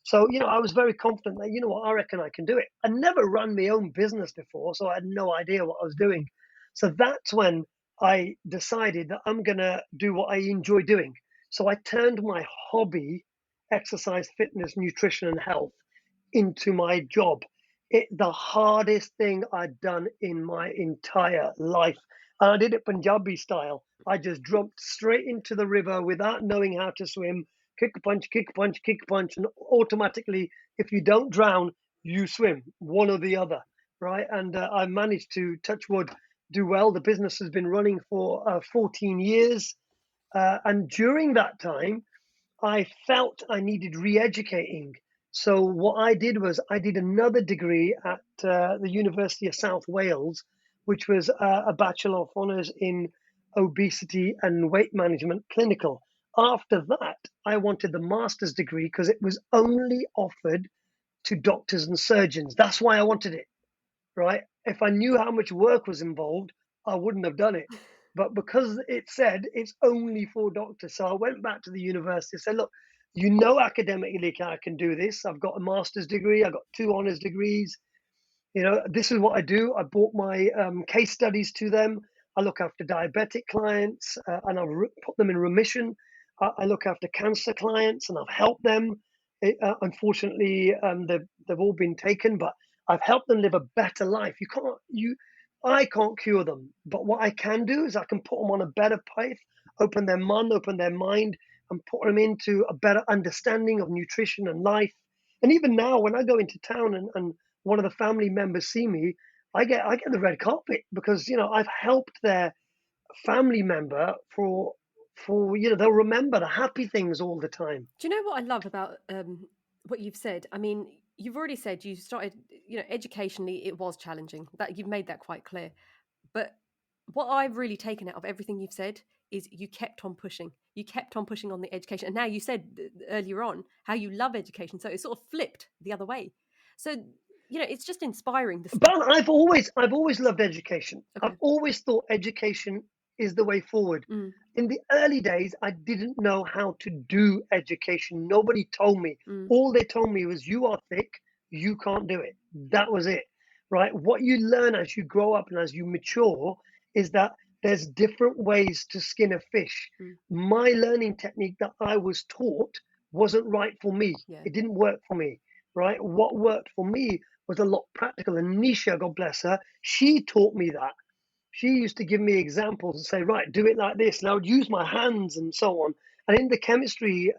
Speaker 3: So, I was very confident that, what, I reckon I can do it. I never run my own business before, so I had no idea what I was doing. So that's when I decided that I'm going to do what I enjoy doing. So I turned my hobby, exercise, fitness, nutrition, and health, into my job. The hardest thing I'd done in my entire life. And I did it Punjabi style. I just dropped straight into the river without knowing how to swim, kick a punch, kick a punch, kick a punch, and automatically, if you don't drown, you swim, one or the other, right? And I managed to, touch wood, do well. The business has been running for 14 years. And during that time, I felt I needed re-educating. So what I did was I did another degree at the University of South Wales, which was a Bachelor of Honours in obesity and weight management clinical. After that, I wanted the master's degree because it was only offered to doctors and surgeons. That's why I wanted it, right? If I knew how much work was involved, I wouldn't have done it. But because it said it's only for doctors, so I went back to the university and said, look, academically I can do this. I've got a master's degree, I've got 2 honours degrees. This is what I do. I brought my case studies to them. I look after diabetic clients and I've put them in remission. I look after cancer clients and I've helped them. Unfortunately, they've all been taken, but I've helped them live a better life. I can't cure them, but what I can do is I can put them on a better path, open their mind, and put them into a better understanding of nutrition and life. And even now, when I go into town and one of the family members see me, I get the red carpet because I've helped their family member for they'll remember the happy things all the time.
Speaker 1: Do you know what I love about what you've said? I mean, you've already said you started, educationally, it was challenging. That you've made that quite clear. But what I've really taken out of everything you've said is you kept on pushing. You kept on pushing on the education. And now you said earlier on how you love education. So it sort of flipped the other way. So, it's just inspiring. This.
Speaker 3: But I've always loved education. I've
Speaker 1: Okay.
Speaker 3: always thought education is the way forward.
Speaker 1: Mm,
Speaker 3: In the early days, I didn't know how to do education. Nobody told me.
Speaker 1: mm,
Speaker 3: All they told me was, you are thick, you can't do it. That was it, right? What you learn as you grow up and as you mature is that there's different ways to skin a fish.
Speaker 1: mm.
Speaker 3: My learning technique that I was taught wasn't right for me.
Speaker 1: Yeah.
Speaker 3: It didn't work for me, right? What worked for me was a lot practical. And Nisha, God bless her, she taught me that. She used to give me examples and say, right, do it like this. And I would use my hands and so on. And in the chemistry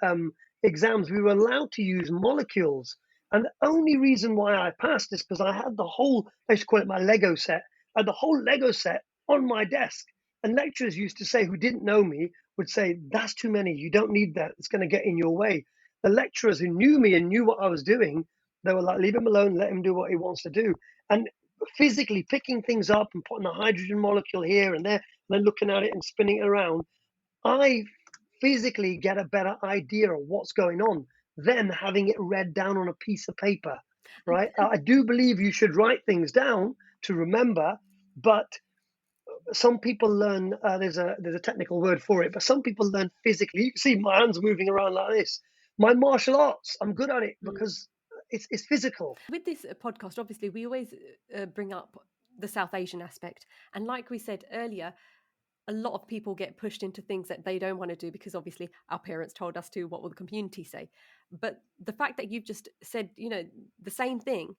Speaker 3: exams, we were allowed to use molecules. And the only reason why I passed is because I had the whole, I used to call it my Lego set, I had the whole Lego set on my desk. And lecturers used to say, who didn't know me, would say, that's too many. You don't need that. It's going to get in your way. The lecturers who knew me and knew what I was doing, they were like, leave him alone, let him do what he wants to do. And physically picking things up and putting a hydrogen molecule here and there, and then looking at it and spinning it around, I physically get a better idea of what's going on than having it read down on a piece of paper, right? I do believe you should write things down to remember, but some people learn. There's a technical word for it, but some people learn physically. You can see my hands moving around like this. My martial arts, I'm good at it
Speaker 1: Mm.
Speaker 3: because it's physical.
Speaker 1: With this podcast, obviously, we always bring up the South Asian aspect. And like we said earlier, a lot of people get pushed into things that they don't want to do because obviously our parents told us to. What will the community say? But the fact that you've just said, the same thing,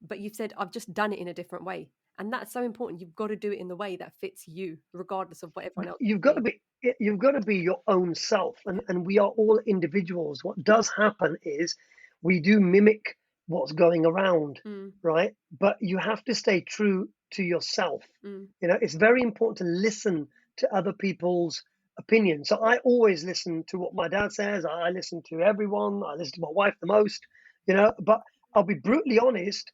Speaker 1: but you've said, I've just done it in a different way. And that's so important. You've got to do it in the way that fits you, regardless of what everyone else is
Speaker 3: You've got to
Speaker 1: saying.
Speaker 3: be you've got to be your own self, and we are all individuals. What does happen is we do mimic what's going around,
Speaker 1: Mm,
Speaker 3: right? But you have to stay true to yourself.
Speaker 1: mm,
Speaker 3: It's very important to listen to other people's opinions. So I always listen to what my dad says. I listen to everyone. I listen to my wife the most, but I'll be brutally honest,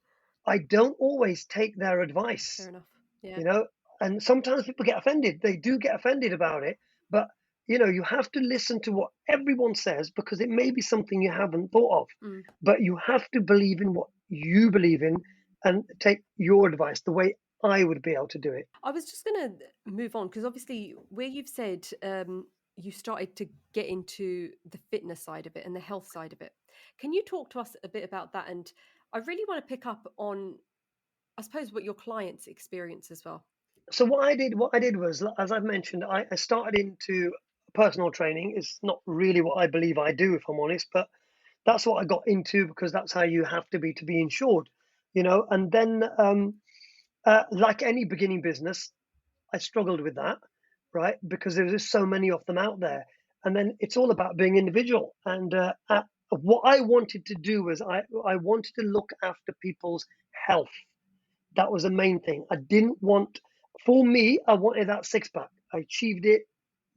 Speaker 3: I don't always take their
Speaker 1: fair
Speaker 3: advice,
Speaker 1: enough. Yeah.
Speaker 3: you know and sometimes people get offended. They do get offended about it, but you have to listen to what everyone says, because it may be something you haven't thought of,
Speaker 1: Mm.
Speaker 3: but you have to believe in what you believe in and take your advice the way I would be able to do it.
Speaker 1: I was just going to move on because obviously, where you've said you started to get into the fitness side of it and the health side of it, can you talk to us a bit about that? And I really want to pick up on, I suppose, what your clients experience as well.
Speaker 3: So what I did was, as I've mentioned, I started into personal training. It's not really what I believe I do, if I'm honest, but that's what I got into because that's how you have to be insured, and then like any beginning business, I struggled with that, right? Because there's just so many of them out there. And then it's all about being individual. And what I wanted to do was I wanted to look after people's health. That was the main thing. I didn't want, for me, I wanted that six pack. I achieved it,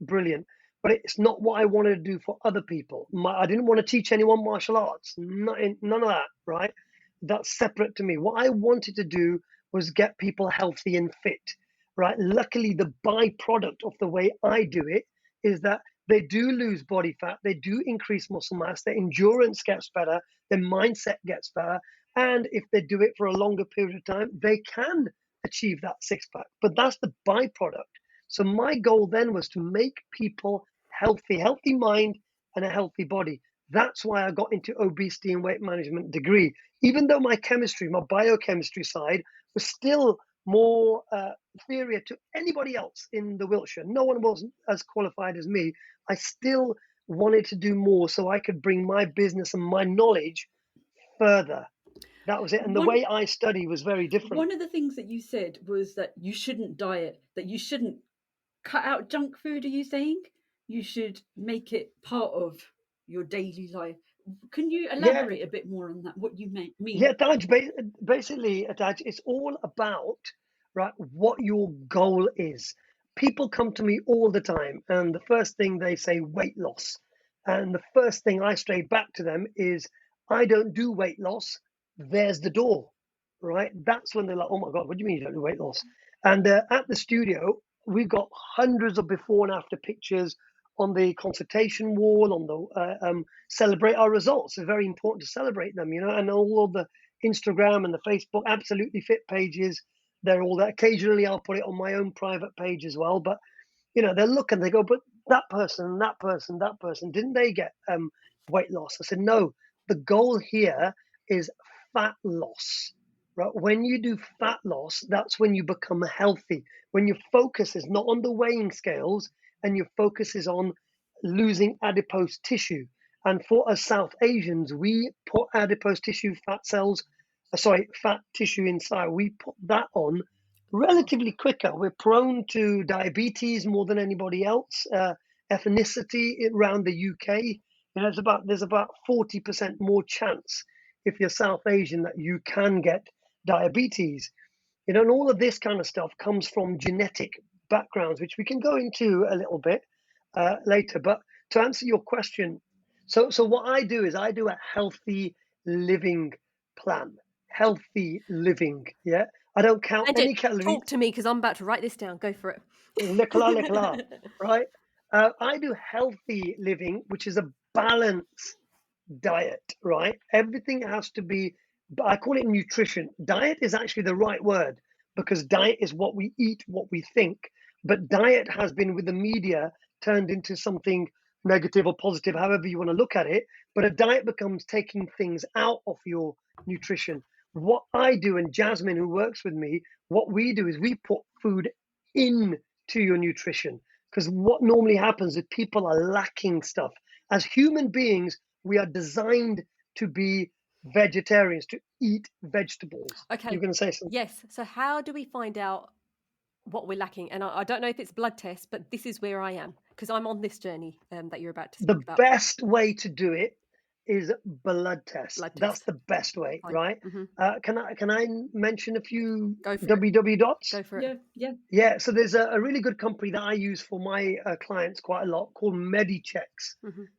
Speaker 3: brilliant. But it's not what I wanted to do for other people. I didn't want to teach anyone martial arts, none of that, right? That's separate to me. What I wanted to do was get people healthy and fit, right? Luckily, the byproduct of the way I do it is that they do lose body fat, they do increase muscle mass, their endurance gets better, their mindset gets better, and if they do it for a longer period of time, they can achieve that six pack. But that's the byproduct. So my goal then was to make people healthy mind and a healthy body. That's why I got into obesity and weight management degree. Even though my chemistry, my biochemistry side was still more inferior to anybody else in the Wiltshire. No one was as qualified as me. I still wanted to do more so I could bring my business and my knowledge further. That was it. And the
Speaker 2: One
Speaker 3: way I study was very different.
Speaker 2: one of the things that you said was that you shouldn't diet, that you shouldn't cut out junk food. Are you saying you should make it part of your daily life? Can you
Speaker 3: Yeah,
Speaker 2: elaborate a bit more on that? What you
Speaker 3: yeah,
Speaker 2: mean?
Speaker 3: Taj, basically, Taj, it's all about, right, what your goal is. People come to me all the time, and the first thing they say, weight loss. And the first thing I say back to them is, I don't do weight loss. There's the door, right? That's when they're like, oh my God, what do you mean you don't do weight loss? And at the studio, we've got hundreds of before and after pictures on the consultation wall, on the celebrate our results. It's very important to celebrate them, and all of the Instagram and the Facebook Absolutely Fit pages, they're all there. Occasionally, I'll put it on my own private page as well. But, they look and they go, but that person, didn't they get weight loss? I said, no, the goal here is fat loss. Right? When you do fat loss, that's when you become healthy. When your focus is not on the weighing scales and your focus is on losing adipose tissue. And for us South Asians, we put adipose tissue, fat tissue inside. We put that on relatively quicker. We're prone to diabetes more than anybody else. Ethnicity around the UK, there's about 40% more chance if you're South Asian that you can get diabetes. And all of this kind of stuff comes from genetic backgrounds, which we can go into a little bit later. But to answer your question, so what I do is I do a healthy living plan. Healthy living, yeah. I don't count
Speaker 1: Manjit,
Speaker 3: any calories.
Speaker 1: talk to me because I'm about to write this down. Go for
Speaker 3: Lekla,
Speaker 1: it.
Speaker 3: right? I do healthy living, which is a balance diet, right? Everything has to be, I call it nutrition. Diet is actually the right word because diet is what we eat, what we think. But diet has been with the media turned into something negative or positive, however you want to look at it. But a diet becomes taking things out of your nutrition. What I do, and Jasmine, who works with me, what we do is we put food in to your nutrition. Because what normally happens is people are lacking stuff. As human beings, we are designed to be vegetarians, to eat vegetables. You're
Speaker 1: Okay.
Speaker 3: going to say something.
Speaker 1: Yes. So how do we find out what we're lacking? And I don't know if it's blood tests, but this is where I am because I'm on this journey that you're about to speak
Speaker 3: The
Speaker 1: about.
Speaker 3: best way to do it is blood test.
Speaker 1: Blood
Speaker 3: That's
Speaker 1: test.
Speaker 3: the best way,
Speaker 1: Fine.
Speaker 3: right? Can I mention a few
Speaker 1: Go for it.
Speaker 3: www dots?
Speaker 1: Go for it.
Speaker 2: Yeah, yeah.
Speaker 3: Yeah, so there's a really good company that I use for my clients quite a lot called Medichecks,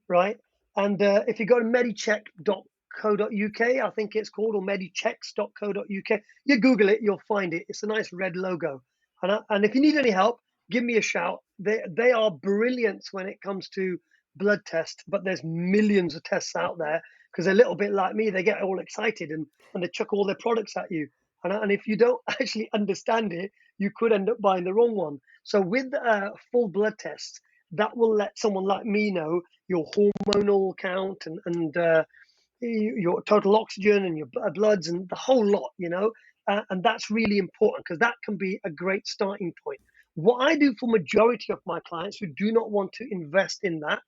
Speaker 3: right? And if you go to medicheck.co.uk, I think it's called, or medichecks.co.uk, you Google it, you'll find it. It's a nice red logo. And if you need any help, give me a shout. They are brilliant when it comes to blood tests, but there's millions of tests out there because they're a little bit like me. They get all excited and they chuck all their products at you. And if you don't actually understand it, you could end up buying the wrong one. So with full blood tests, that will let someone like me know your hormonal count and your total oxygen and your bloods and the whole lot, and that's really important because that can be a great starting point. What I do for majority of my clients who do not want to invest in that,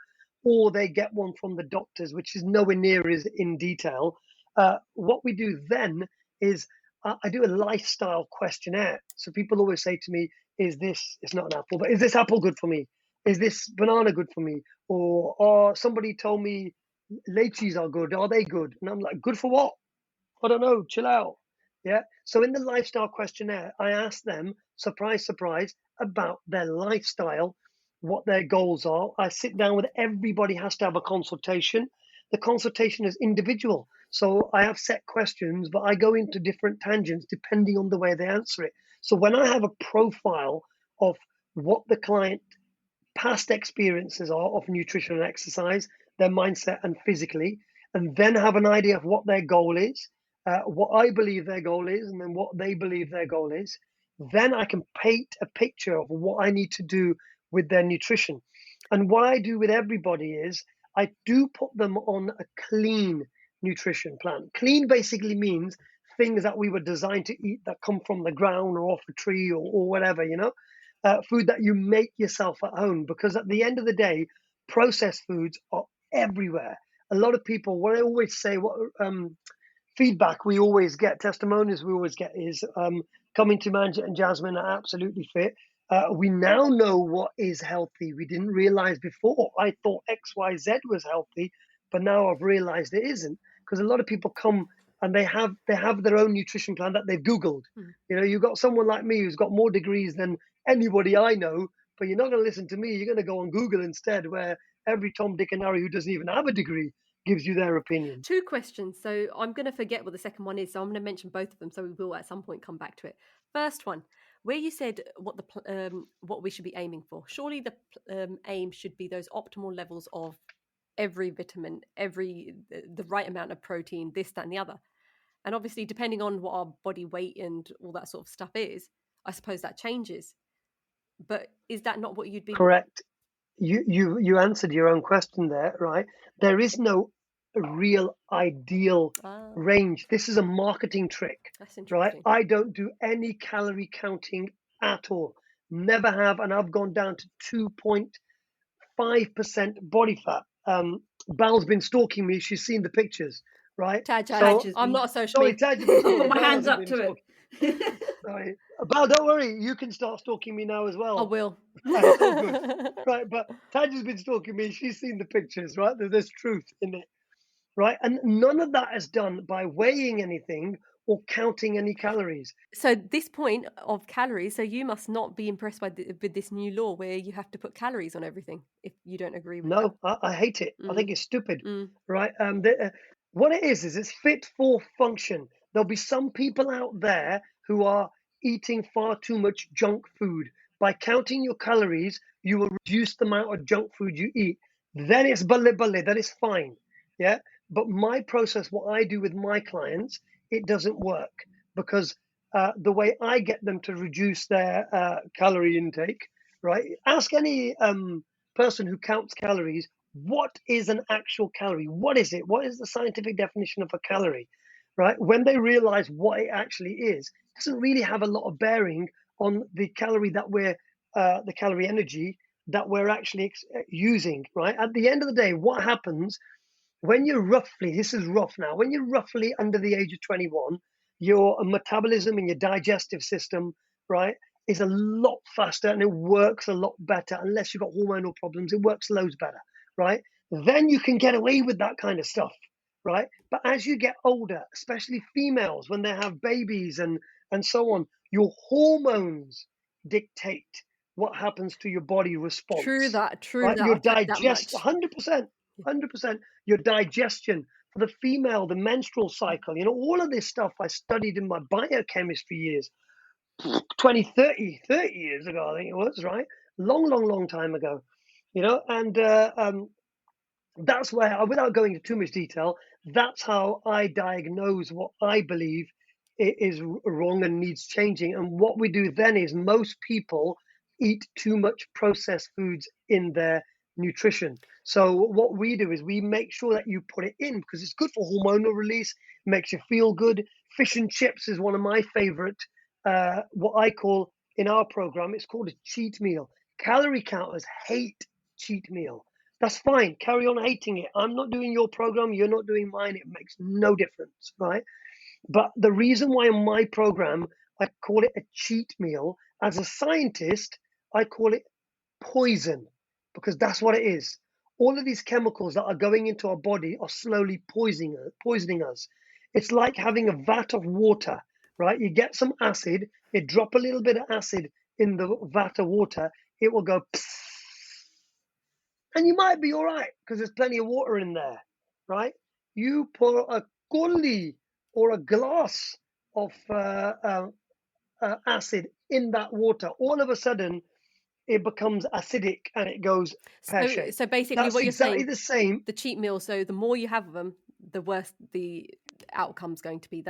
Speaker 3: or they get one from the doctors, which is nowhere near as in detail, what we do then is I do a lifestyle questionnaire. So people always say to me, is this, it's not an apple, but is this apple good for me? Is this banana good for me? Or somebody told me lychees are good. Are they good? And I'm like, good for what? I don't know. Chill out. Yeah. So in the lifestyle questionnaire, I ask them, surprise, surprise, about their lifestyle, what their goals are. I sit down with everybody, has to have a consultation. The consultation is individual. So I have set questions, but I go into different tangents depending on the way they answer it. So when I have a profile of what the client past experiences are of nutrition and exercise, their mindset and physically, and then have an idea of what their goal is, what I believe their goal is, and then what they believe their goal is. Then I can paint a picture of what I need to do with their nutrition. And what I do with everybody is I do put them on a clean nutrition plan. Clean basically means things that we were designed to eat that come from the ground or off a tree or whatever, food that you make yourself at home, because at the end of the day, processed foods are everywhere. A lot of people, what I always say, what feedback we always get, testimonials we always get is coming to Manjit and Jasmine are absolutely fit. We now know what is healthy. We didn't realize before. I thought XYZ was healthy, but now I've realized it isn't, because a lot of people come and they have their own nutrition plan that they've Googled. You've got someone like me who's got more degrees than anybody I know, but you're not going to listen to me. You're going to go on Google instead, where every Tom, Dick, and Harry who doesn't even have a degree gives you their opinion.
Speaker 1: 2 questions. So I'm going to forget what the second one is. So I'm going to mention both of them. So we will at some point come back to it. First one, where you said what we should be aiming for. Surely the aim should be those optimal levels of every vitamin, the right amount of protein, this, that, and the other. And obviously, depending on what our body weight and all that sort of stuff is, I suppose that changes. But is that not what you'd be?
Speaker 3: Correct. You answered your own question there, right? There is no real ideal range. This is a marketing trick,
Speaker 1: That's
Speaker 3: right?
Speaker 1: interesting.
Speaker 3: I don't do any calorie counting at all. Never have, and I've gone down to 2.5% body fat. Bal's been stalking me. She's seen the pictures, right?
Speaker 1: Taj
Speaker 3: So,
Speaker 1: has. I'm not a social
Speaker 3: sorry,
Speaker 1: media.
Speaker 3: Taj has been
Speaker 2: I'll put
Speaker 3: stalking.
Speaker 2: my
Speaker 3: Bal
Speaker 2: hands
Speaker 3: hasn't
Speaker 2: up
Speaker 3: been
Speaker 2: to
Speaker 3: stalking.
Speaker 2: it.
Speaker 3: Sorry. Bal, don't worry. You can start stalking me now as well.
Speaker 1: I will.
Speaker 3: It's all good. Right, but Taj has been stalking me. She's seen the pictures, right? There's truth in it, right? And none of that is done by weighing anything or counting any calories.
Speaker 1: So this point of calories, so you must not be impressed with this new law where you have to put calories on everything if you don't agree with that.
Speaker 3: No, I hate it. I think it's stupid,
Speaker 1: Mm.
Speaker 3: right? What it is it's fit for function. There'll be some people out there who are eating far too much junk food. By counting your calories, you will reduce the amount of junk food you eat. Then it's balle balle, that is fine. Yeah. But my process, what I do with my clients, it doesn't work because the way I get them to reduce their calorie intake, right? Ask any person who counts calories, what is an actual calorie? What is it? What is the scientific definition of a calorie? Right? When they realize what it actually is, it doesn't really have a lot of bearing on the calorie that we're the calorie energy that we're actually using, right? At the end of the day, what happens when you're roughly, this is rough now, when you're roughly under the age of 21, your metabolism and your digestive system, right, is a lot faster and it works a lot better. Unless you've got hormonal problems, it works loads better, right? Then you can get away with that kind of stuff, right? But as you get older, especially females, when they have babies and so on, your hormones dictate what happens to your body response,
Speaker 1: True
Speaker 3: right?
Speaker 1: that.
Speaker 3: Your
Speaker 1: I've heard that
Speaker 3: digest,
Speaker 1: much.
Speaker 3: 100%, 100%, your digestion, for the female, the menstrual cycle, all of this stuff I studied in my biochemistry years, 20, 30 years ago, I think it was, right? Long, long, long time ago, and that's where, without going into too much detail, that's how I diagnose what I believe is wrong and needs changing. And what we do then is most people eat too much processed foods in their nutrition. So what we do is we make sure that you put it in because it's good for hormonal release, makes you feel good. Fish and chips is one of my favorite, what I call in our program, it's called a cheat meal. Calorie counters hate cheat meal. That's fine. Carry on hating it. I'm not doing your program. You're not doing mine. It makes no difference, right? But the reason why in my program I call it a cheat meal, as a scientist, I call it poison because that's what it is. All of these chemicals that are going into our body are slowly poisoning us. It's like having a vat of water, right? You get some acid, you drop a little bit of acid in the vat of water, it will go psst, and you might be all right because there's plenty of water in there, right? You pour a gully or a glass of acid in that water, all of a sudden it becomes acidic and it goes pear
Speaker 1: So,
Speaker 3: shaped.
Speaker 1: so basically,
Speaker 3: That's
Speaker 1: what you're
Speaker 3: exactly
Speaker 1: saying,
Speaker 3: the same.
Speaker 1: the cheat meal. So the more you have of them, the worse the outcome's going to be.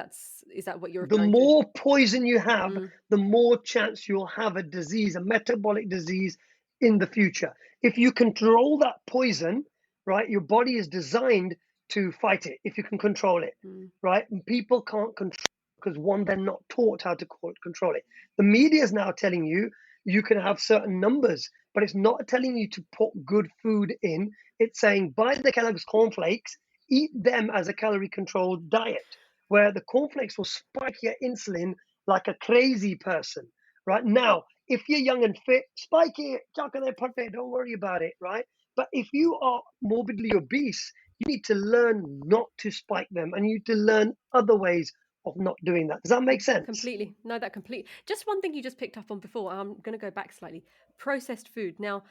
Speaker 1: Is that what you're
Speaker 3: The
Speaker 1: referring to?
Speaker 3: more poison you have,
Speaker 1: Mm,
Speaker 3: the more chance you'll have a disease, a metabolic disease in the future. If you control that poison, right, your body is designed to fight it if you can control it,
Speaker 1: mm,
Speaker 3: right? And people can't control because one, they're not taught how to control it. The media is now telling you you can have certain numbers, but it's not telling you to put good food in. It's saying buy the Kellogg's cornflakes, eat them as a calorie controlled diet where the cornflakes will spike your insulin like a crazy person, right? Now, if you're young and fit, spike it, chocolate it, don't worry about it, right? But if you are morbidly obese, you need to learn not to spike them and you need to learn other ways of not doing that. Does that make sense?
Speaker 1: completely. No, that completely. Just one thing you just picked up on before. I'm going to go back slightly. Processed food. Now,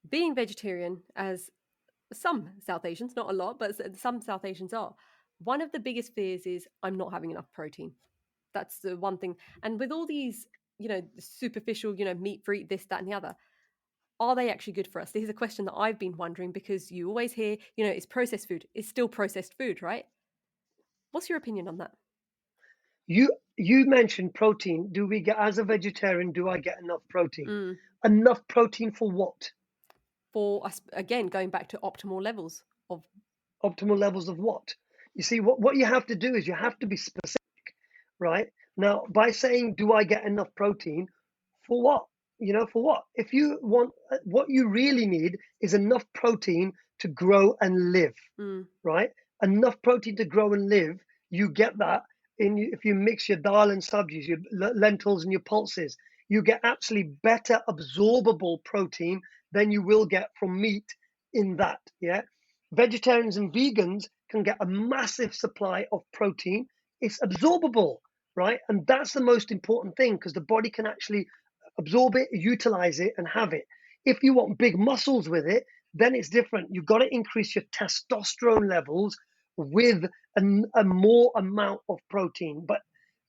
Speaker 1: being vegetarian, as some South Asians, not a lot, but some South Asians are, one of the biggest fears is I'm not having enough protein. That's the one thing. And with all these, superficial, meat, fruit, this, that, and the other, are they actually good for us? This is a question that I've been wondering because you always hear, it's processed food. It's still processed food, right? What's your opinion on that?
Speaker 3: You mentioned protein. Do we get, as a vegetarian, do I get enough protein?
Speaker 1: Mm.
Speaker 3: Enough protein for what?
Speaker 1: For us, again, going back to optimal levels of.
Speaker 3: Optimal levels of what? You see, what you have to do is you have to be specific, right? Now, by saying, do I get enough protein? For what? For what? If you want, what you really need is enough protein to grow and live,
Speaker 1: Mm.
Speaker 3: right? Enough protein to grow and live. You get that if you mix your dal and sabjis, your lentils and your pulses, you get actually better absorbable protein than you will get from meat in that. Yeah. Vegetarians and vegans can get a massive supply of protein. It's absorbable, right? And that's the most important thing because the body can actually absorb it, utilize it, and have it. If you want big muscles with it, then it's different. You've got to increase your testosterone levels with a more amount of protein. But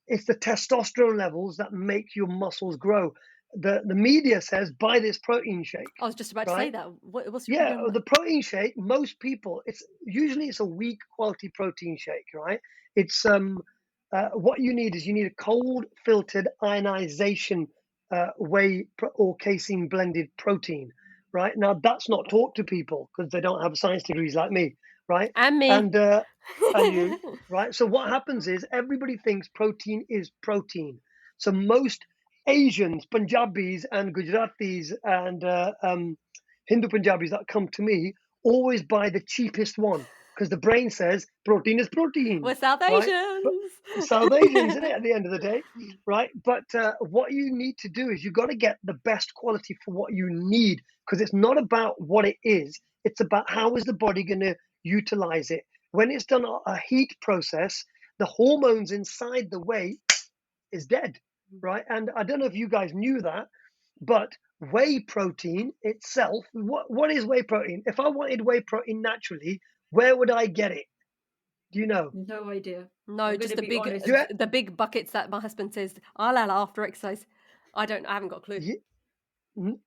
Speaker 3: it's the testosterone levels that make your muscles grow. The media says buy this protein shake,
Speaker 1: I was just about to say
Speaker 3: right?
Speaker 1: that. What's your
Speaker 3: Yeah,
Speaker 1: opinion on that?
Speaker 3: the protein shake, most people, it's a weak quality protein shake, right? It's what you need is you need a cold filtered ionization whey or casein blended protein, right? Now that's not taught to people because they don't have science degrees like me, right?
Speaker 1: And me.
Speaker 3: And you, right? So what happens is everybody thinks protein is protein. So most Asians, Punjabis, and Gujaratis and Hindu Punjabis that come to me always buy the cheapest one because the brain says protein is protein,
Speaker 1: We're South
Speaker 3: right? But
Speaker 1: Asians.
Speaker 3: South Asians, isn't it, at the end of the day, right? But what you need to do is you've got to get the best quality for what you need because it's not about what it is. It's about how is the body going to utilize it. When it's done a heat process, the hormones inside the whey is dead, right? And I don't know if you guys knew that, but whey protein itself, what is whey protein? If I wanted whey protein naturally, where would I get it? Do you know?
Speaker 2: No idea.
Speaker 1: No,
Speaker 2: I'm
Speaker 1: just
Speaker 2: gonna be honest.
Speaker 1: the big buckets that my husband says I'll have after exercise. I haven't got a clue.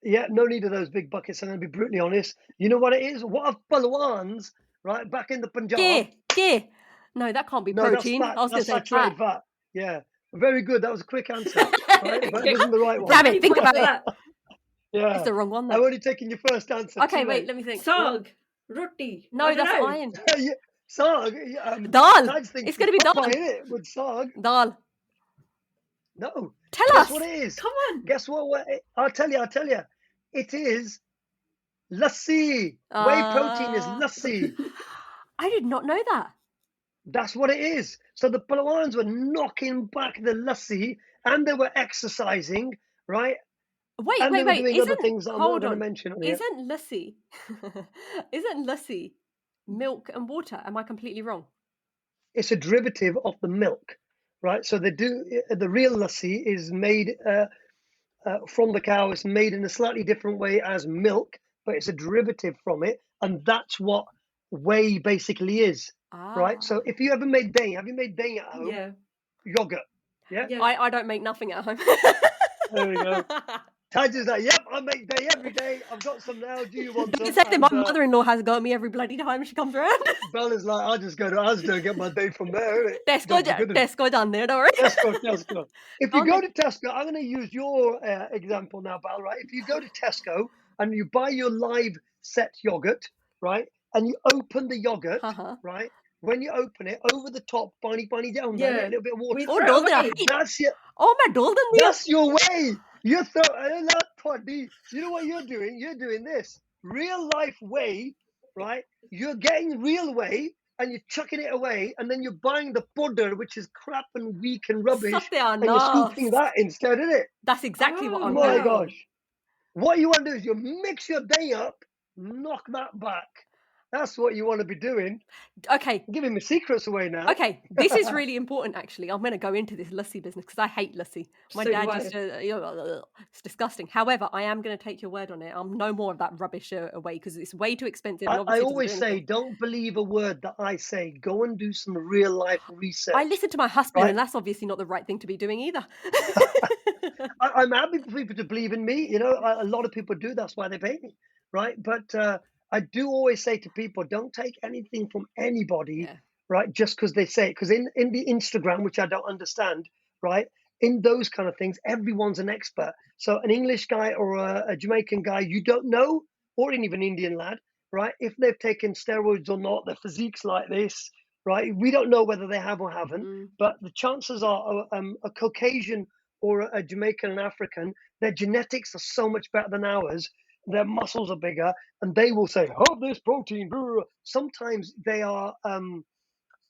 Speaker 3: Yeah, no need of those big buckets. I'm going to be brutally honest. You know what it is? What are palwans, right? Back in the Punjab.
Speaker 1: Yeah. No, that can't be
Speaker 3: No, that's
Speaker 1: protein.
Speaker 3: fat.
Speaker 1: I was going
Speaker 3: That's
Speaker 1: to say
Speaker 3: saturated
Speaker 1: fat.
Speaker 3: fat. Yeah, very good. That was a quick answer, right? But it wasn't the right one.
Speaker 1: Damn it, think about it.
Speaker 2: that.
Speaker 3: Yeah,
Speaker 1: It's the wrong one
Speaker 3: I'm
Speaker 1: though.
Speaker 3: only taking your first answer.
Speaker 1: Okay,
Speaker 3: Too
Speaker 1: wait,
Speaker 3: late.
Speaker 1: let me think.
Speaker 2: Sag, roti.
Speaker 1: No,
Speaker 2: I don't
Speaker 1: that's
Speaker 2: know.
Speaker 1: iron.
Speaker 3: Yeah, Sarg.
Speaker 1: Dal.
Speaker 3: Taj thinks
Speaker 1: It's going to be
Speaker 3: it's
Speaker 1: dal.
Speaker 3: Popeye, innit? With Sarg.
Speaker 1: Dal.
Speaker 3: No.
Speaker 1: Tell
Speaker 3: Guess
Speaker 1: us.
Speaker 3: what it is?
Speaker 2: Come on.
Speaker 3: Guess what? I'll tell you. It is lassi. Whey protein is lassi.
Speaker 1: I did not know that.
Speaker 3: That's what it is. So the Palawans were knocking back the lassi and they were exercising, right?
Speaker 1: Wait,
Speaker 3: And they were doing other
Speaker 1: Isn't
Speaker 3: things that I'm not going to mention on here.
Speaker 1: Isn't lassi isn't lassi milk and water? Am I completely wrong?
Speaker 3: It's a derivative of the milk, right? So they do the real lassi is made from the cow. It's made in a slightly different way as milk, but it's a derivative from it, and that's what whey basically is, right? So if you ever made dahi, have you made dahi at home?
Speaker 2: Yeah.
Speaker 3: Yogurt, yeah.
Speaker 1: I don't make nothing at home.
Speaker 3: There we go. Taj is like, yep, I make dahi every day. I've got some now. Do you want some?
Speaker 1: Exactly. My mother-in-law has got me every bloody time she comes around.
Speaker 3: Bella's like, I'll just go to Asda and get my dahi from there. Innit?
Speaker 1: Tesco down there, don't worry.
Speaker 3: Tesco. If you go to Tesco, I'm going to use your example now, Bal, right? If you go to Tesco and you buy your live set yogurt, right? And you open the yogurt, right? When you open it, over the top, bunny down there, a little bit of water. That's your way. You throw you know what you're doing? You're doing this. Real life whey, right? You're getting real whey and you're chucking it away, and then you're buying the powder, which is crap and weak and rubbish, and you're scooping that instead, isn't it?
Speaker 1: That's exactly what I'm
Speaker 3: doing.
Speaker 1: doing.
Speaker 3: My gosh. What you want to do is you mix your day up, knock that back. That's what you want to be doing.
Speaker 1: Okay.
Speaker 3: I'm giving my secrets away now.
Speaker 1: Okay. This is really important, actually. I'm going to go into this lassi business because I hate lassi. My dad used to, it's disgusting. However, I am going to take your word on it. I'm no more of that rubbish away because it's way too expensive.
Speaker 3: I always say, don't believe a word that I say. Go and do some real life research.
Speaker 1: I listen to my husband, and that's obviously not the right thing to be doing either.
Speaker 3: I'm happy for people to believe in me. You know, a lot of people do. That's why they pay me, right? But I do always say to people, don't take anything from anybody, right? Just because they say it. Because in the Instagram, which I don't understand, right? In those kind of things, everyone's an expert. So an English guy or a Jamaican guy you don't know, or an even Indian lad, right? If they've taken steroids or not, their physique's like this, right? We don't know whether they have or haven't, but the chances are a Caucasian or a Jamaican and African, their genetics are so much better than ours. Their muscles are bigger, and they will say, "Oh, this protein." Sometimes they are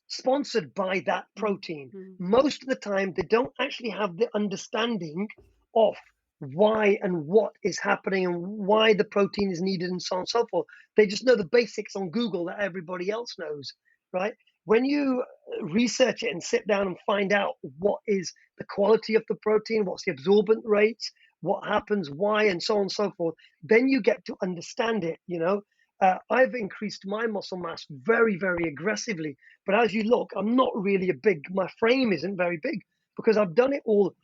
Speaker 3: sponsored by that protein. Most of the time, they don't actually have the understanding of why and what is happening and why the protein is needed and so on and so forth. They just know the basics on Google that everybody else knows, right? When you research it and sit down and find out what is the quality of the protein, what's the absorbent rates, what happens, why, and so on and so forth, then you get to understand it. You know, I've increased my muscle mass very, very aggressively. But as you look, I'm not really my frame isn't very big because I've done it all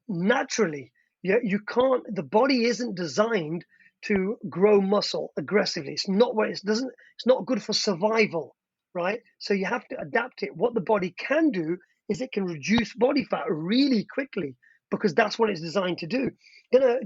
Speaker 3: naturally. You can't, the body isn't designed to grow muscle aggressively. It's not what it's not good for survival, right? So you have to adapt it. What the body can do is it can reduce body fat really quickly because that's what it's designed to do. Gonna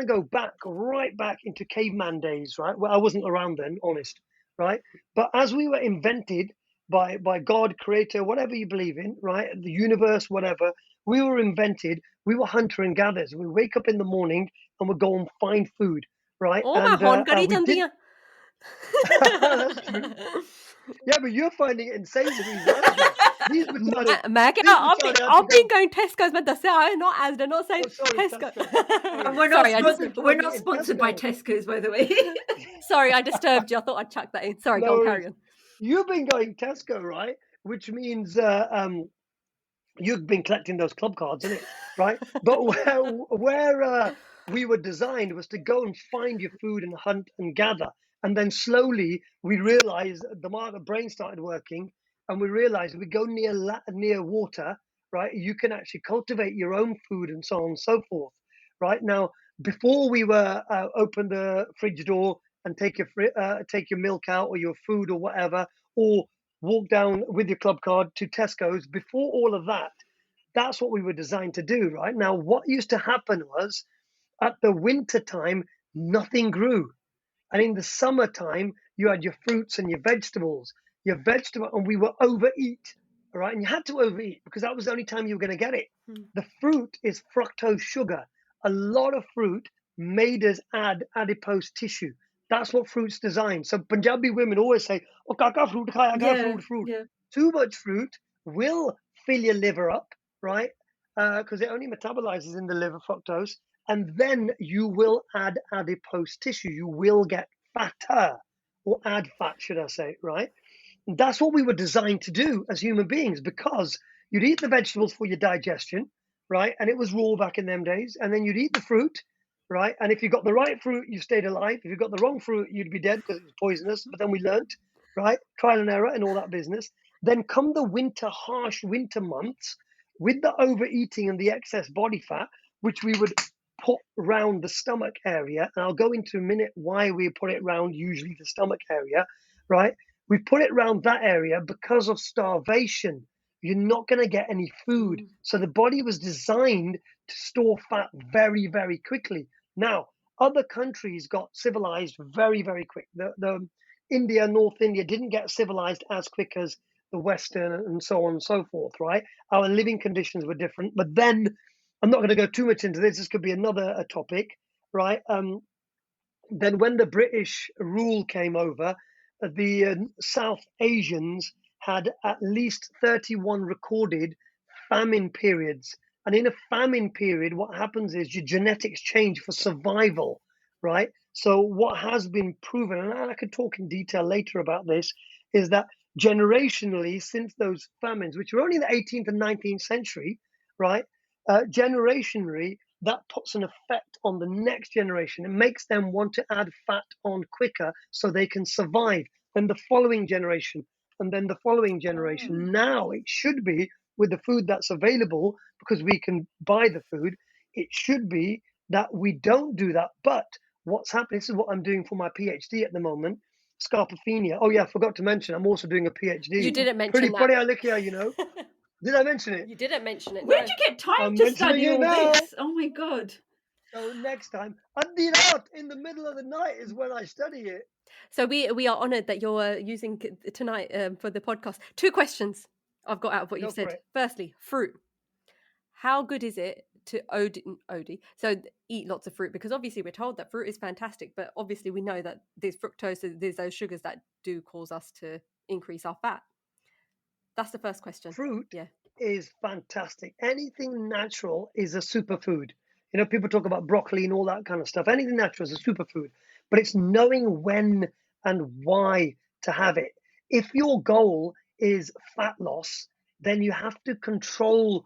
Speaker 3: go right back into caveman days, right? Well, I wasn't around then, honest, right? But as we were invented by God, creator, whatever you believe in, right? The universe, whatever, we were invented. We were hunter and gatherers. We wake up in the morning and we go and find food, right?
Speaker 1: Oh, मैं
Speaker 3: And
Speaker 1: phone करी
Speaker 3: we
Speaker 1: ਜਾਂਦੀ
Speaker 3: did.
Speaker 1: ਆ
Speaker 3: That's true. Yeah, but you're finding it insane to these lads here. These
Speaker 1: मैं क्या
Speaker 3: Bachare had to
Speaker 1: I've been
Speaker 3: go.
Speaker 1: going Tesco's मैं ਦੱਸਿਆ I not Asda not saying
Speaker 3: Oh, sorry,
Speaker 1: Tesco
Speaker 3: Tesco.
Speaker 2: And we're
Speaker 1: sorry
Speaker 2: not
Speaker 1: I just
Speaker 3: You've been
Speaker 2: we're
Speaker 3: finding
Speaker 2: not
Speaker 3: it in
Speaker 2: sponsored by
Speaker 3: Tesco.
Speaker 2: Tesco's, by the way.
Speaker 1: sorry I disturbed you I thought I'd chuck that in sorry
Speaker 3: No
Speaker 1: go on
Speaker 3: worries.
Speaker 1: carry on
Speaker 3: You've been going Tesco, right? Which means you've been collecting those club cards, isn't it? Right? But where we were designed was to go and find your food and hunt and gather. And then slowly we realized the brain started working, and we realized we go near water, right? You can actually cultivate your own food and so on and so forth. Right now, before we were open the fridge door and take your milk out or your food or whatever, or walk down with your club card to Tesco's. Before all of that, that's what we were designed to do, right? Now, what used to happen was at the winter time, nothing grew. And in the summertime, you had your fruits and and we were overeat, all right? And you had to overeat because that was the only time you were going to get it. The fruit is fructose sugar. A lot of fruit made us add adipose tissue. That's what fruit's designed. So Punjabi women always say, "Oh, kaka fruit khaya, kaka
Speaker 2: Yeah,
Speaker 3: fruit."
Speaker 2: yeah.
Speaker 3: Too much fruit will fill your liver up, right? Because it only metabolizes in the liver fructose, and then you will add adipose tissue. You will get fatter, or add fat, should I say, right? That's what we were designed to do as human beings because you'd eat the vegetables for your digestion, right? And it was raw back in them days. And then you'd eat the fruit, right? And if you got the right fruit, you stayed alive. If you got the wrong fruit, you'd be dead because it was poisonous. But then we learnt, right? Trial and error and all that business. Then come the winter, harsh winter months with the overeating and the excess body fat, which we would put round the stomach area. And I'll go into a minute why we put it round usually the stomach area, right? We put it around that area because of starvation. You're not going to get any food. So the body was designed to store fat very, very quickly. Now, other countries got civilized very, very quick. The India, North India didn't get civilized as quick as the Western and so on and so forth, right? Our living conditions were different. But then I'm not going to go too much into this. This could be another topic, right? Then when the British rule came over, the South Asians had at least 31 recorded famine periods. And in a famine period, what happens is your genetics change for survival, right? So what has been proven, and I could talk in detail later about this, is that generationally, since those famines, which were only in the 18th and 19th century, right? Generationally, that puts an effect on the next generation. It makes them want to add fat on quicker so they can survive. Then the following generation, and then the following generation. Now it should be with the food that's available because we can buy the food. It should be that we don't do that. But what's happening, this is what I'm doing for my PhD at the moment, scarpophenia. Oh, yeah, I forgot to mention, I'm also doing a PhD.
Speaker 1: you didn't
Speaker 3: Pretty
Speaker 1: mention
Speaker 3: funny,
Speaker 1: that
Speaker 3: I look here, you know. Did I mention it?
Speaker 1: you didn't mention it
Speaker 2: Where'd
Speaker 1: no
Speaker 2: you get time
Speaker 3: I'm
Speaker 2: to
Speaker 3: mentioning
Speaker 2: study
Speaker 3: it
Speaker 2: all
Speaker 3: now.
Speaker 2: this? Oh my god.
Speaker 3: So next time, Adirat, in the middle of the night is when I study it.
Speaker 1: so we are honored that you're using tonight for the podcast 2 questions I've got out of what
Speaker 3: Go
Speaker 1: you've
Speaker 3: for
Speaker 1: said
Speaker 3: it.
Speaker 1: firstly fruit how good is it to OD eat lots of fruit because obviously we're told that fruit is fantastic but obviously we know that there's fructose there's those sugars that do cause us to increase our fat that's the first question
Speaker 3: Fruit
Speaker 1: yeah
Speaker 3: is fantastic. Anything natural is a superfood. You know, people talk about broccoli and all that kind of stuff. Anything natural is a superfood, but it's knowing when and why to have it. If your goal is fat loss, then you have to control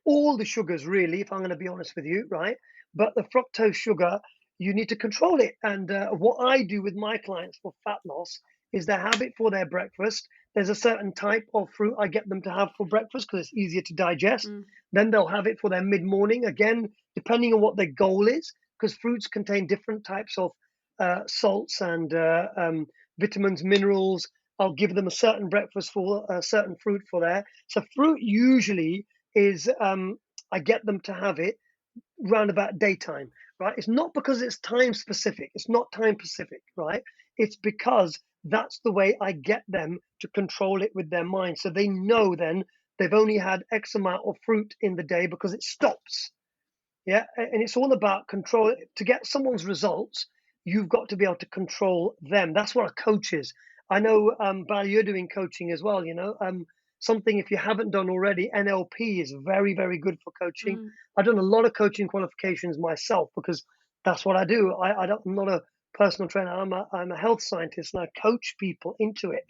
Speaker 3: all the sugars, really, if I'm going to be honest with you, right? But the fructose sugar, you need to control it. And what I do with my clients for fat loss is they have it for their breakfast. There's a certain type of fruit I get them to have for breakfast because it's easier to digest. Then they'll have it for their mid morning, again, depending on what their goal is, because fruits contain different types of salts and vitamins, minerals. I'll give them a certain breakfast for a certain fruit for there. So, fruit usually is I get them to have it round about daytime, right? It's not because it's time specific. It's not time specific, right? It's because that's the way I get them to control it with their mind. So they know then they've only had X amount of fruit in the day because it stops. Yeah, and it's all about control. To get someone's results, you've got to be able to control them. That's what a coach is. I know, Bal, you're doing coaching as well. Something, if you haven't done already, NLP is very, very good for coaching.
Speaker 1: Mm.
Speaker 3: I've done a lot of coaching qualifications myself because that's what I do. I'm not a personal trainer. I'm a health scientist, and I coach people into it.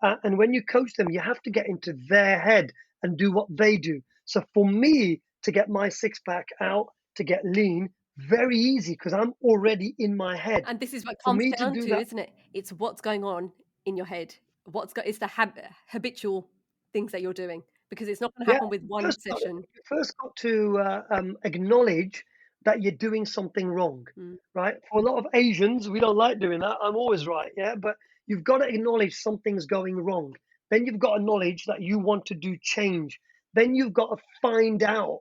Speaker 3: And when you coach them, you have to get into their head and do what they do. So for me to get my six pack out, to get lean, very easy because I'm already in my head.
Speaker 1: And this is what
Speaker 3: For
Speaker 1: comes
Speaker 3: me to
Speaker 1: down
Speaker 3: do
Speaker 1: to,
Speaker 3: that,
Speaker 1: isn't it? It's what's going on in your head. It's the habitual things that you're doing, because it's not going to
Speaker 3: yeah,
Speaker 1: happen with one session.
Speaker 3: you first got to acknowledge that you're doing something wrong,
Speaker 1: Mm.
Speaker 3: right? For a lot of Asians, we don't like doing that. I'm always right, yeah, but you've got to acknowledge something's going wrong. Then you've got to acknowledge that you want to do change. Then you've got to find out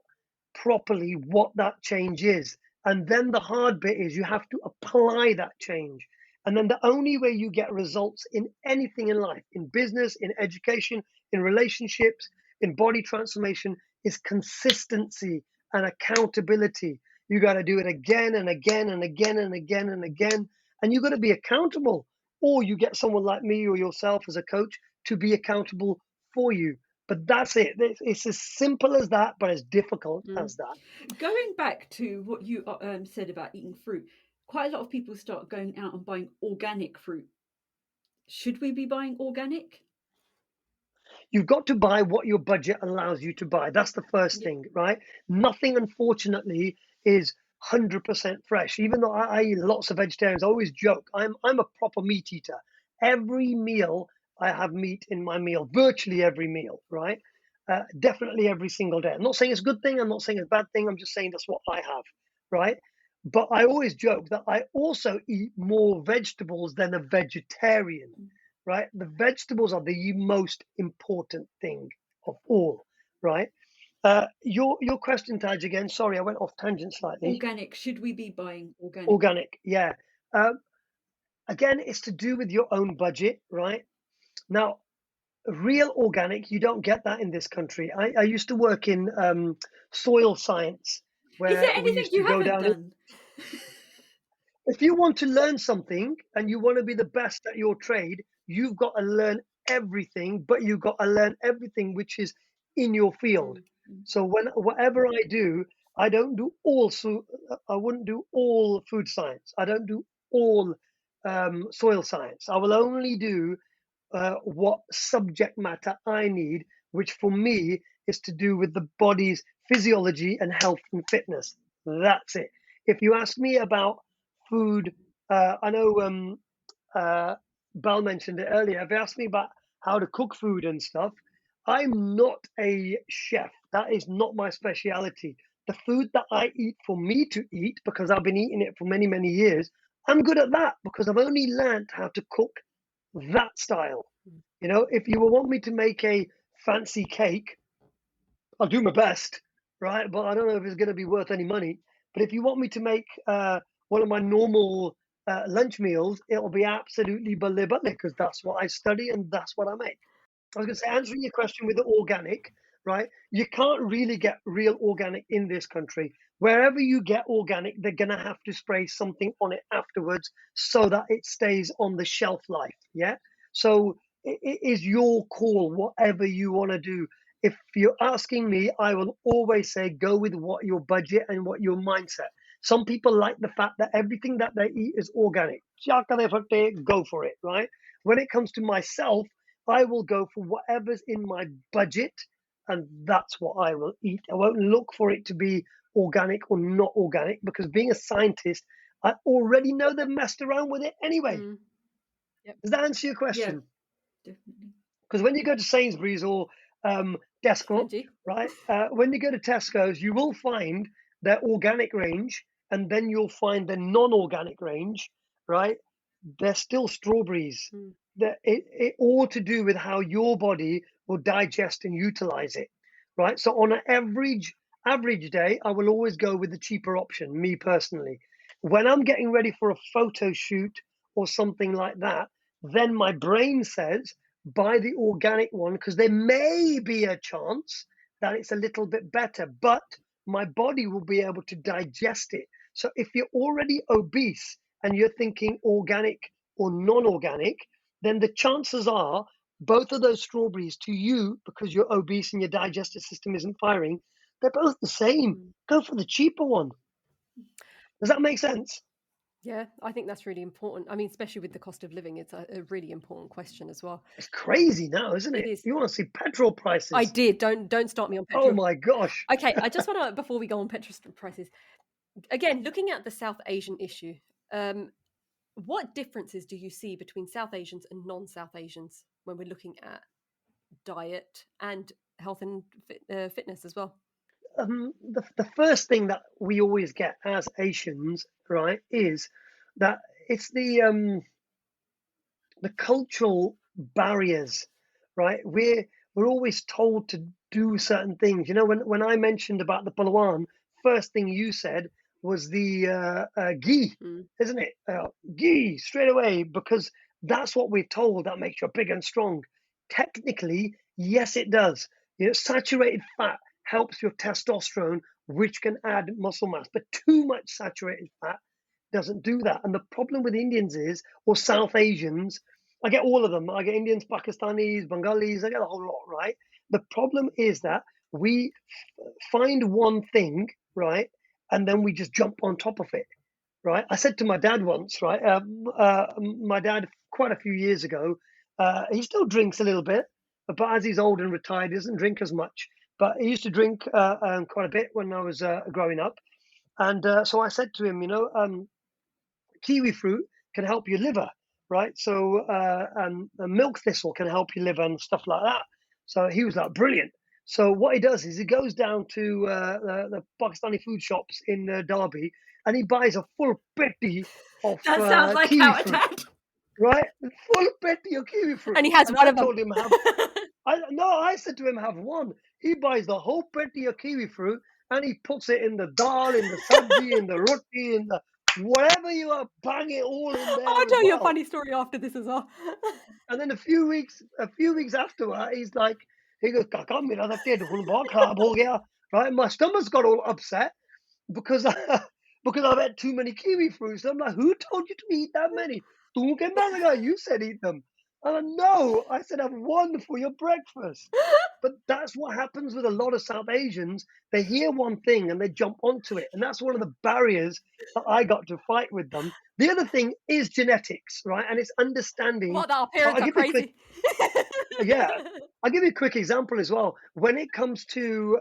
Speaker 3: properly what that change is. And then the hard bit is you have to apply that change. And then the only way you get results in anything in life, in business, in education, in relationships, in body transformation, is consistency and accountability. You got to do it again and again and again and again and again. And you got to be accountable. Or you get someone like me or yourself as a coach to be accountable for you. But that's it. It's as simple as that, but as difficult
Speaker 1: Mm.
Speaker 3: as that.
Speaker 2: Going back to what you said about eating fruit, quite a lot of people start going out and buying organic fruit. Should we be buying organic?
Speaker 3: You've got to buy what your budget allows you to buy. That's the first
Speaker 2: Yeah.
Speaker 3: thing, right? Nothing, unfortunately, is 100% fresh. Even though I eat lots of vegetarians, I always joke I'm a proper meat eater. Every meal I have meat in my meal, virtually every meal, right? Definitely every single day. I'm not saying it's a good thing. I'm not saying it's a bad thing. I'm just saying that's what I have, right? But I always joke that I also eat more vegetables than a vegetarian, right? The vegetables are the most important thing of all, right? Your question, Taj, again. Sorry, I went off tangent slightly.
Speaker 2: Organic. Should we be buying organic?
Speaker 3: Organic, yeah. Um, Again, it's to do with your own budget, right? Now, real organic, you don't get that in this country. I used to work in soil science,
Speaker 2: Is there
Speaker 3: where we
Speaker 2: anything
Speaker 3: used to
Speaker 2: you
Speaker 3: go
Speaker 2: haven't
Speaker 3: down.
Speaker 2: done?
Speaker 3: If you want to learn something and you want to be the best at your trade, you've got to learn everything, but you've got to learn everything which is in your field.
Speaker 1: Mm.
Speaker 3: So whatever I do, I don't do all. So I wouldn't do all food science. I don't do all soil science. I will only do what subject matter I need, which for me is to do with the body's physiology and health and fitness. That's it. If you ask me about food, I know Bal mentioned it earlier. If you asked me about how to cook food and stuff, I'm not a chef. That is not my speciality. The food that I eat for me to eat, because I've been eating it for many, many years, I'm good at that because I've only learned how to cook that style.
Speaker 1: Mm.
Speaker 3: If you want me to make a fancy cake, I'll do my best, right? But I don't know if it's going to be worth any money. But if you want me to make one of my normal lunch meals, it'll be absolutely bulle because that's what I study and that's what I make. I was going to say, answering your question with the organic, right? You can't really get real organic in this country. Wherever you get organic, they're going to have to spray something on it afterwards so that it stays on the shelf life. Yeah. So it is your call, whatever you want to do. If you're asking me, I will always say go with what your budget and what your mindset. Some people like the fact that everything that they eat is organic. Go for it, right? When it comes to myself, I will go for whatever's in my budget, and that's what I will eat. I won't look for it to be organic or not organic because being a scientist, I already know they've messed around with it anyway.
Speaker 1: Mm. Yep.
Speaker 3: Does that answer your
Speaker 2: Yeah,
Speaker 3: question?
Speaker 2: definitely.
Speaker 3: Because when you go to Sainsbury's or Tesco,
Speaker 1: Angie?
Speaker 3: right? When you go to Tesco's, you will find their organic range, and then you'll find the non-organic range, right? They're still strawberries.
Speaker 1: Mm.
Speaker 3: It all to do with how your body will digest and utilize it, right? So on an average day, I will always go with the cheaper option, me personally. When I'm getting ready for a photo shoot or something like that, then my brain says buy the organic one because there may be a chance that it's a little bit better, but my body will be able to digest it. So if you're already obese and you're thinking organic or non-organic, then the chances are both of those strawberries to you, because you're obese and your digestive system isn't firing, they're both the same.
Speaker 1: Mm.
Speaker 3: Go for the cheaper one. Does that make sense?
Speaker 1: Yeah, I think that's really important. I mean, especially with the cost of living, it's a really important question as well.
Speaker 3: It's crazy now, isn't
Speaker 1: It
Speaker 3: it?
Speaker 1: is.
Speaker 3: You want to see petrol
Speaker 1: I
Speaker 3: prices.
Speaker 1: did. Don't start me on
Speaker 3: Oh
Speaker 1: petrol.
Speaker 3: my gosh.
Speaker 1: Okay, I just want to, before we go on petrol prices, again, looking at the South Asian issue, um, what differences do you see between South Asians and non-South Asians when we're looking at diet and health and fitness as well?
Speaker 3: The first thing that we always get as Asians, right, is that it's the cultural barriers, right? We're always told to do certain things. You know, when I mentioned about the Palawan, first thing you said was the ghee,
Speaker 1: Mm.
Speaker 3: isn't it? Ghee straight away, because that's what we're told. That makes you big and strong. Technically, yes, it does. You know, saturated fat helps your testosterone, which can add muscle mass, but too much saturated fat doesn't do that. And the problem with Indians is, or South Asians, I get all of them. I get Indians, Pakistanis, Bengalis, I get a whole lot, right? The problem is that we find one thing, right? And then we just jump on top of it, right? I said to my dad once, right? My dad, quite a few years ago, he still drinks a little bit, but as he's old and retired, he doesn't drink as much. But he used to drink quite a bit when I was growing up. And so I said to him, kiwi fruit can help your liver, right? So a milk thistle can help your liver and stuff like that. So he was like, brilliant. So what he does is he goes down to the Pakistani food shops in Derby and he buys a full petti of
Speaker 1: That sounds like
Speaker 3: kiwi
Speaker 1: our
Speaker 3: fruit,
Speaker 1: dad.
Speaker 3: right? Full petti of kiwi fruit.
Speaker 1: And he has
Speaker 3: And
Speaker 1: one
Speaker 3: I
Speaker 1: of them.
Speaker 3: told him have I said to him have one. He buys the whole petti of kiwi fruit and he puts it in the dal, in the sabji, in the roti, in the whatever you are, bang it all in
Speaker 1: I'll
Speaker 3: there as
Speaker 1: tell you a
Speaker 3: well.
Speaker 1: funny story after this as well.
Speaker 3: And then a few weeks afterward, he goes, Kaka, mera to ted hun bahut kharab ho gaya. Right? My stomach's got all upset because because I've had too many kiwi fruits. I'm like, who told you to eat that many? Tu kehna laga? You said eat them. And I no, I said have one for your breakfast. But that's what happens with a lot of South Asians. They hear one thing and they jump onto it. And that's one of the barriers that I got to fight with them. The other thing is genetics, right? And it's understanding.
Speaker 1: What, that our
Speaker 3: I'll
Speaker 1: parents are
Speaker 3: give you a quick,
Speaker 1: crazy?
Speaker 3: yeah, I'll give you a quick example as well. When it comes to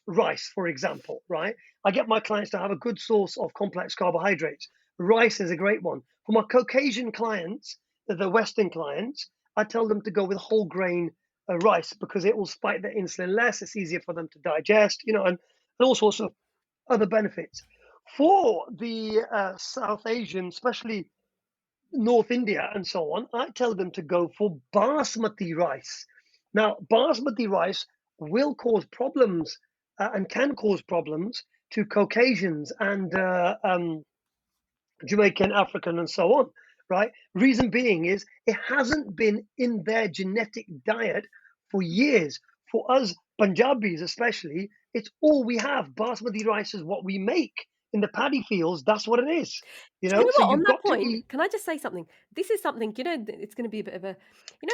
Speaker 3: rice, for example, right? I get my clients to have a good source of complex carbohydrates. Rice is a great one. For my Caucasian clients, the Western clients, I tell them to go with whole grain rice because it will spike their insulin less. It's easier for them to digest, and all sorts of other benefits. For the South Asian, especially North India and so on, I tell them to go for basmati rice. Now, basmati rice will cause problems and can cause problems to Caucasians and Jamaican, African, and so on, right? Reason being is it hasn't been in their genetic diet for years. For us Punjabis, especially, it's all we have. Basmati rice is what we make in the paddy fields. That's what it is,
Speaker 1: Do you know
Speaker 3: So
Speaker 1: what? On
Speaker 3: you've
Speaker 1: that
Speaker 3: got to
Speaker 1: point,
Speaker 3: eat.
Speaker 1: can I just say something? This is something, it's going to be a bit of a,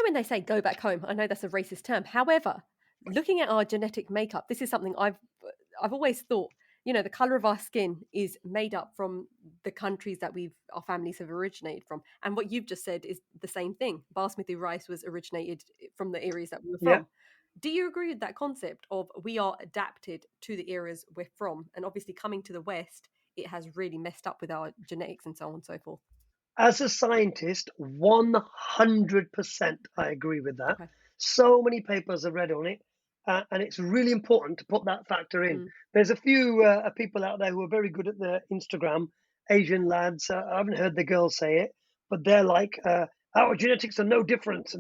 Speaker 1: when they say go back home, I know that's a racist term. However, looking at our genetic makeup, this is something I've always thought, the color of our skin is made up from the countries that our families have originated from. And what you've just said is the same thing. Basmati rice was originated from the areas that we were
Speaker 3: Yeah.
Speaker 1: from. Do you agree with that concept of we are adapted to the areas we're from? And obviously coming to the West, it has really messed up with our genetics and so on and so forth.
Speaker 3: As a scientist, 100% I agree with that.
Speaker 1: Okay.
Speaker 3: So many papers I've read on it, and it's really important to put that factor in.
Speaker 1: Mm.
Speaker 3: There's a few people out there who are very good at the Instagram, Asian lads. I haven't heard the girls say it, but they're like, our genetics are no different.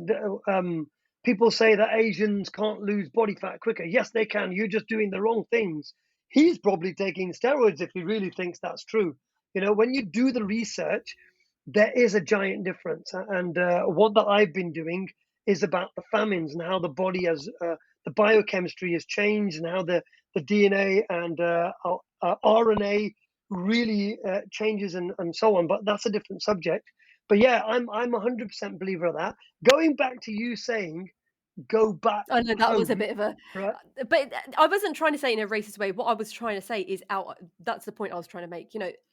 Speaker 3: And people say that Asians can't lose body fat quicker. Yes, they can. You're just doing the wrong things. He's probably taking steroids if he really thinks that's true. When you do the research, there is a giant difference. And what that I've been doing is about the famines and how the body has the biochemistry has changed, and how the DNA and RNA really changes, and so on. But that's a different subject. But yeah, I'm 100% believer of that. Going back to you saying, go back
Speaker 1: I know that was a
Speaker 3: home,
Speaker 1: bit of a,
Speaker 3: right?
Speaker 1: but I wasn't trying to say in a racist way. What I was trying to say is that's the point I was trying to make.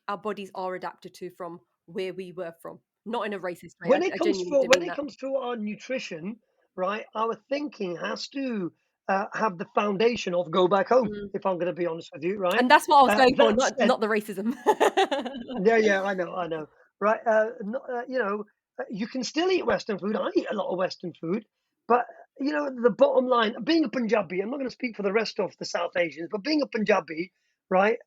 Speaker 1: Our bodies are adapted to from where we were from, not in a racist way. I genuinely didn't
Speaker 3: When
Speaker 1: mean
Speaker 3: it
Speaker 1: that.
Speaker 3: comes to our nutrition, right, our thinking has to have the foundation of go back home.
Speaker 1: Mm.
Speaker 3: If I'm going to be honest with you, right?
Speaker 1: And that's what I was going for,
Speaker 3: That
Speaker 1: not
Speaker 3: said,
Speaker 1: not the racism.
Speaker 3: yeah, yeah, I know, right? You can still eat Western food. I eat a lot of Western food, but the bottom line, being a Punjabi, I'm not going to speak for the rest of the South Asians, but being a Punjabi, right?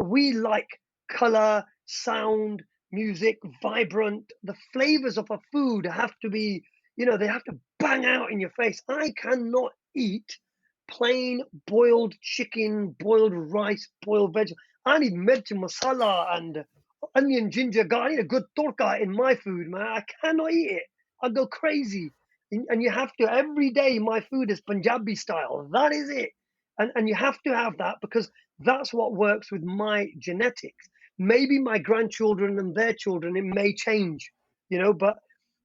Speaker 3: We like color, sound, music, vibrant. The flavors of a food have to be, they have to bang out in your face. I cannot eat plain boiled chicken, boiled rice, boiled vegetables. I need mirch masala and onion, ginger, garlic. I need a good torka in my food, man. I cannot eat it. I go crazy. And you have to, every day, my food is Punjabi style. That is it. And you have to have that because that's what works with my genetics. Maybe my grandchildren and their children, it may change, but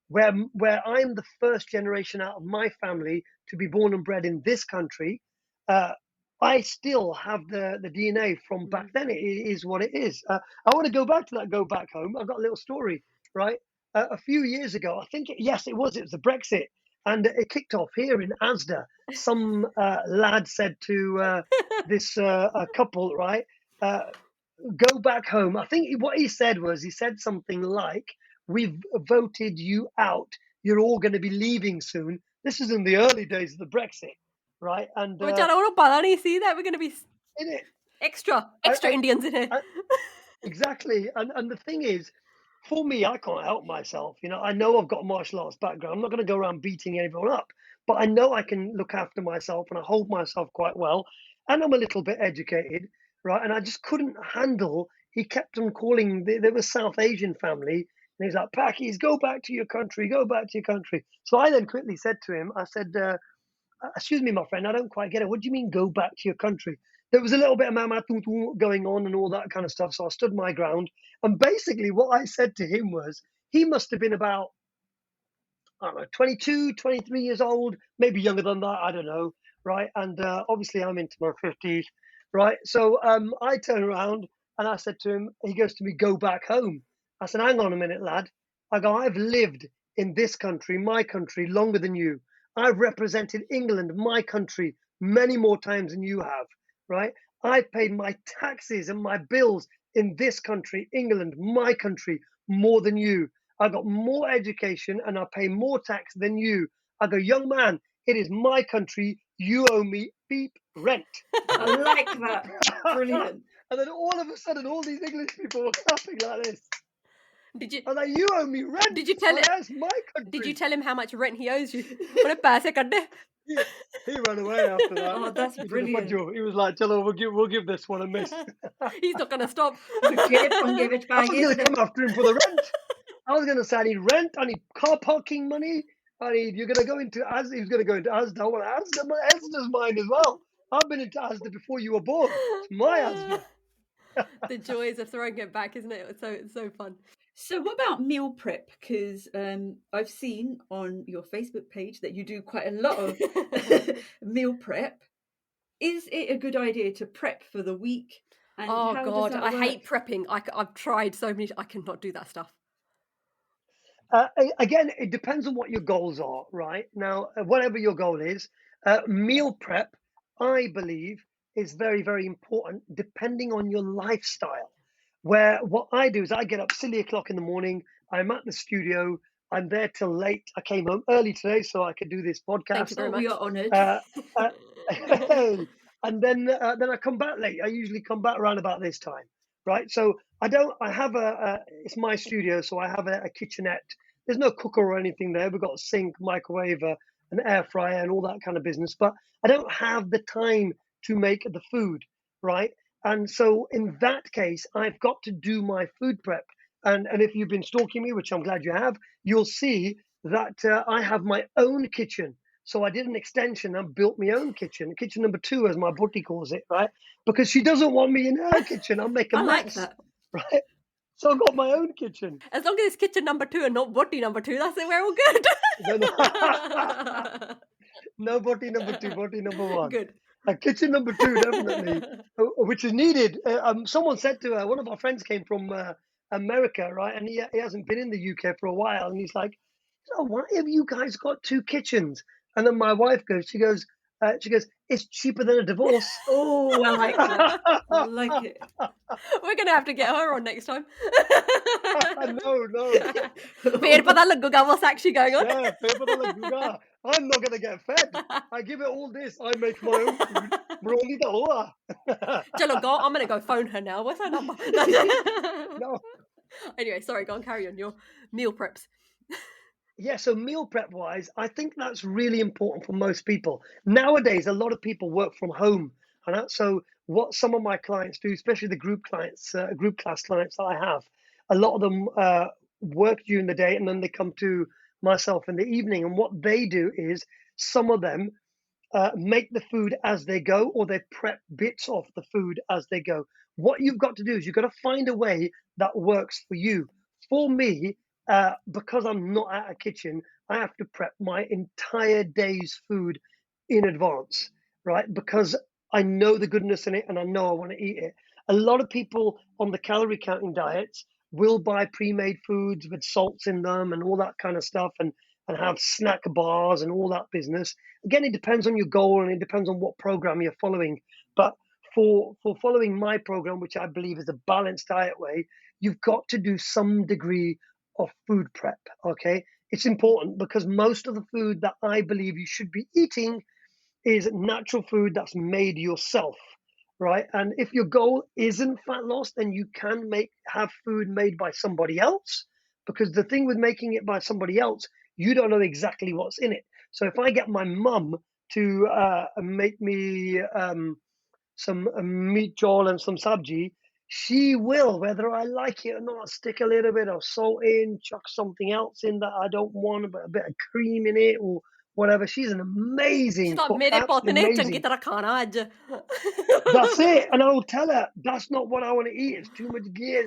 Speaker 3: where I'm the first generation out of my family to be born and bred in this country, uh, I still have the DNA from back
Speaker 1: Mm.
Speaker 3: then. It is what it is. I want to go back to that. Go back home. I've got a little story, right? A few years ago, I think yes, it was. It was the Brexit, and it kicked off here in Asda. Some lad said to this a couple, right? Uh, Go back home. I think what he said was, he said something like, "We've voted you out. You're all going to be leaving soon." This is in the early days of the Brexit, right? And
Speaker 1: Oh, Jana, what about that? See that we're going to be
Speaker 3: in it,
Speaker 1: extra
Speaker 3: I,
Speaker 1: Indians in here.
Speaker 3: I, exactly. And the thing is, for me, I can't help myself. I know I've got a martial arts background. I'm not going to go around beating everyone up, but I know I can look after myself and I hold myself quite well. And I'm a little bit educated, right? And I just couldn't handle. He kept on calling. There was South Asian family, and he's like, "Pakis, go back to your country. Go back to your country." So I then quickly said to him, I said, "Excuse me, my friend, I don't quite get it. What do you mean go back to your country?" There was a little bit of mama going on and all that kind of stuff. So I stood my ground. And basically, what I said to him was, he must have been about, I don't know, 22, 23 years old, maybe younger than that. I don't know. Right. And obviously, I'm into my 50s. Right. So I turn around and I said to him, he goes to me, "Go back home." I said, "Hang on a minute, lad." I go, "I've lived in this country, my country, longer than you. I've represented England, my country, many more times than you have. Right. I've paid my taxes and my bills in this country, England, my country, more than you. I got more education and I pay more tax than you." I go, "Young man, it is my country. You owe me beep rent."
Speaker 2: I like that. Brilliant.
Speaker 3: And then all of a sudden, all these English people were clapping like this.
Speaker 1: Did you
Speaker 3: I'm like, "You owe me rent."
Speaker 1: did you tell
Speaker 3: I'm
Speaker 1: it?
Speaker 3: like, "That's my
Speaker 1: Did you
Speaker 3: country."
Speaker 1: tell him how much rent he owes you? What a paise kadde.
Speaker 3: He, he ran away after that.
Speaker 2: Oh, that's
Speaker 3: He said,
Speaker 2: brilliant.
Speaker 3: He was like, "Chalo, we'll give this one a miss."
Speaker 1: He's not going to stop.
Speaker 2: Get it
Speaker 3: I
Speaker 2: back,
Speaker 3: was going
Speaker 2: isn't
Speaker 3: to
Speaker 2: it?
Speaker 3: come after him for the rent. I was going to say, "I need rent. I need car parking money. You're going to go into Asda." He was going to go into Asda. Well, Asda's mine as well. I've been into Asda before you were born. It's my Asda.
Speaker 1: The joys of throwing it back, isn't it? It's so fun.
Speaker 2: So, what about meal prep? Because I've seen on your Facebook page that you do quite a lot of meal prep. Is it a good idea to prep for the week? And
Speaker 1: Oh
Speaker 2: how does
Speaker 1: God,
Speaker 2: that
Speaker 1: I
Speaker 2: work?
Speaker 1: hate prepping. I've tried so many. I cannot do that stuff.
Speaker 3: Again, it depends on what your goals are, right? Now, whatever your goal is, meal prep, I believe, is very, very important depending on your lifestyle. Where what I do is I get up silly o'clock in the morning, I'm at the studio, I'm there till late. I came home early today so I could do this
Speaker 1: Thank you
Speaker 3: podcast.
Speaker 1: very
Speaker 2: Oh, we
Speaker 1: much.
Speaker 2: are honoured.
Speaker 3: Uh, uh, hey, and then I come back late. I usually come back around about this time, right? So I don't. I have it's my studio, so I have a kitchenette. There's no cooker or anything there. We've got a sink, microwave, an air fryer, and all that kind of business. But I don't have the time to make the food, right? And so in that case, I've got to do my food prep. And if you've been stalking me, which I'm glad you have, you'll see that I have my own kitchen. So I did an extension and built my own kitchen, kitchen number two, as my butty calls it, right? Because she doesn't want me in her kitchen. I'll make a
Speaker 1: I like
Speaker 3: mess,
Speaker 1: that.
Speaker 3: right? So I got my own kitchen.
Speaker 1: As long as it's kitchen number 2 and not body number 2, that's it. We're all good.
Speaker 3: Then no butty number two, butty number one.
Speaker 1: Good.
Speaker 3: Kitchen number two, definitely, which is needed. Someone said to her, one of our friends came from America, right? And he hasn't been in the UK for a while. And he's like, so why have you guys got two kitchens? And then my wife she goes, it's cheaper than a divorce.
Speaker 2: Oh, I like that. I like it.
Speaker 1: We're going to have to get her on next time.
Speaker 3: No.
Speaker 1: फिर पता लगेगा what's actually going on.
Speaker 3: Yeah, paper to laguga. I'm not going to get fed. I give it all this. I make my own food. Broli the hoa.
Speaker 1: Chalo, go. I'm going to go phone her now. What's her number?
Speaker 3: No.
Speaker 1: Anyway, sorry, go on, carry on. Your meal preps.
Speaker 3: Yeah, so meal prep wise, I think that's really important for most people. Nowadays, a lot of people work from home. And so, what some of my clients do, especially the group clients, group class clients that I have, a lot of them work during the day and then they come to myself in the evening. And what they do is some of them make the food as they go, or they prep bits of the food as they go. What you've got to do is you've got to find a way that works for you. For me, because I'm not at a kitchen, I have to prep my entire day's food in advance, right? Because I know the goodness in it and I know I want to eat it. A lot of people on the calorie counting diets will buy pre-made foods with salts in them and all that kind of stuff, and have snack bars and all that business. Again, it depends on your goal and it depends on what program you're following. But for following my program, which I believe is a balanced diet way, you've got to do some degree of food prep. Okay, it's important because most of the food that I believe you should be eating is natural food that's made yourself, right? And if your goal isn't fat loss, then you can have food made by somebody else, because the thing with making it by somebody else, you don't know exactly what's in it. So if I get my mum to make me some meat jol and some sabji, she will, whether I like it or not, stick a little bit of salt in, chuck something else in that I don't want, but a bit of cream in it or whatever. She's an amazing
Speaker 1: She's like,
Speaker 3: cook,
Speaker 1: मेरे पोते
Speaker 3: absolutely
Speaker 1: ने
Speaker 3: amazing.
Speaker 1: चंगी तरह खाना आज.
Speaker 3: That's it. And I'll tell her, that's not what I want to eat. It's too much gear.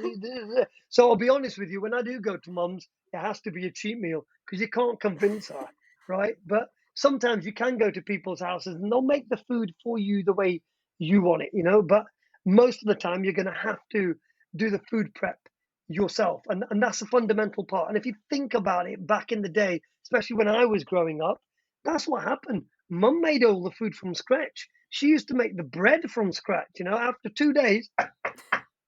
Speaker 3: So I'll be honest with you, when I do go to mum's, it has to be a cheap meal because you can't convince her, right? But sometimes you can go to people's houses and they'll make the food for you the way you want it. But most of the time, you're going to have to do the food prep yourself. And that's a fundamental part. And if you think about it back in the day, especially when I was growing up, that's what happened. Mum made all the food from scratch. She used to make the bread from scratch. After 2 days,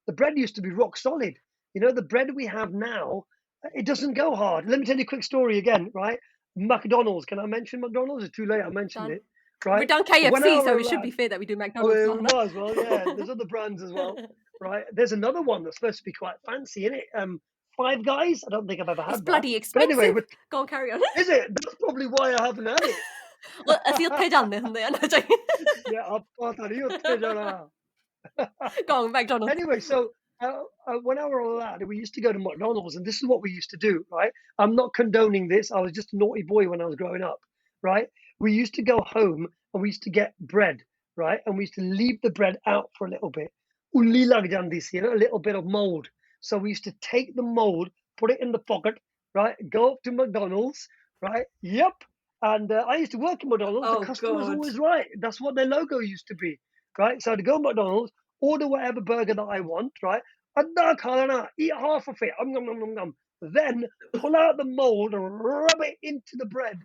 Speaker 3: the bread used to be rock solid. The bread we have now, it doesn't go hard. Let me tell you a quick story again, right? McDonald's. Can I mention McDonald's? It's too late. I mentioned
Speaker 1: Done.
Speaker 3: it, right?
Speaker 1: We've done
Speaker 3: When I
Speaker 1: KFC, so
Speaker 3: was
Speaker 1: it should
Speaker 3: a
Speaker 1: be fair that we do
Speaker 3: Oh,
Speaker 1: McDonald's.
Speaker 3: it
Speaker 1: Donna.
Speaker 3: was, well, yeah. There's other brands as well, right? There's another one that's supposed to be quite fancy, isn't it? Five Guys. I don't think I've ever
Speaker 1: It's
Speaker 3: had that.
Speaker 1: bloody
Speaker 3: But anyway,
Speaker 1: expensive. Go on, carry on.
Speaker 3: is it? That's probably why I haven't had it.
Speaker 1: ਅਸੀਂ ਉੱਥੇ ਜਾਂਦੇ ਹੁੰਦੇ ਆ ਨਾ ਚਾਹੀਏ.
Speaker 3: Yeah, I'll pata nahi utte jana.
Speaker 1: Go on, McDonald's.
Speaker 3: Anyway, so when I was a lad, we used to go to McDonald's, and this is what we used to do, right? I'm not condoning this. I was just a naughty boy when I was growing up, right? We used to go home and we used to get bread, right? And we used to leave the bread out for a little bit. Ulli lag jandi si, a little bit of mold. So we used to take the mold, put it in the pocket, right? Go up to McDonald's, right? Yep. And I used to work in McDonald's.
Speaker 2: Oh,
Speaker 3: The customer's
Speaker 2: God.
Speaker 3: always right. That's what their logo used to be, right? So I'd go to McDonald's, order whatever burger that I want, right? Eat half of it. Then pull out the mold and rub it into the bread.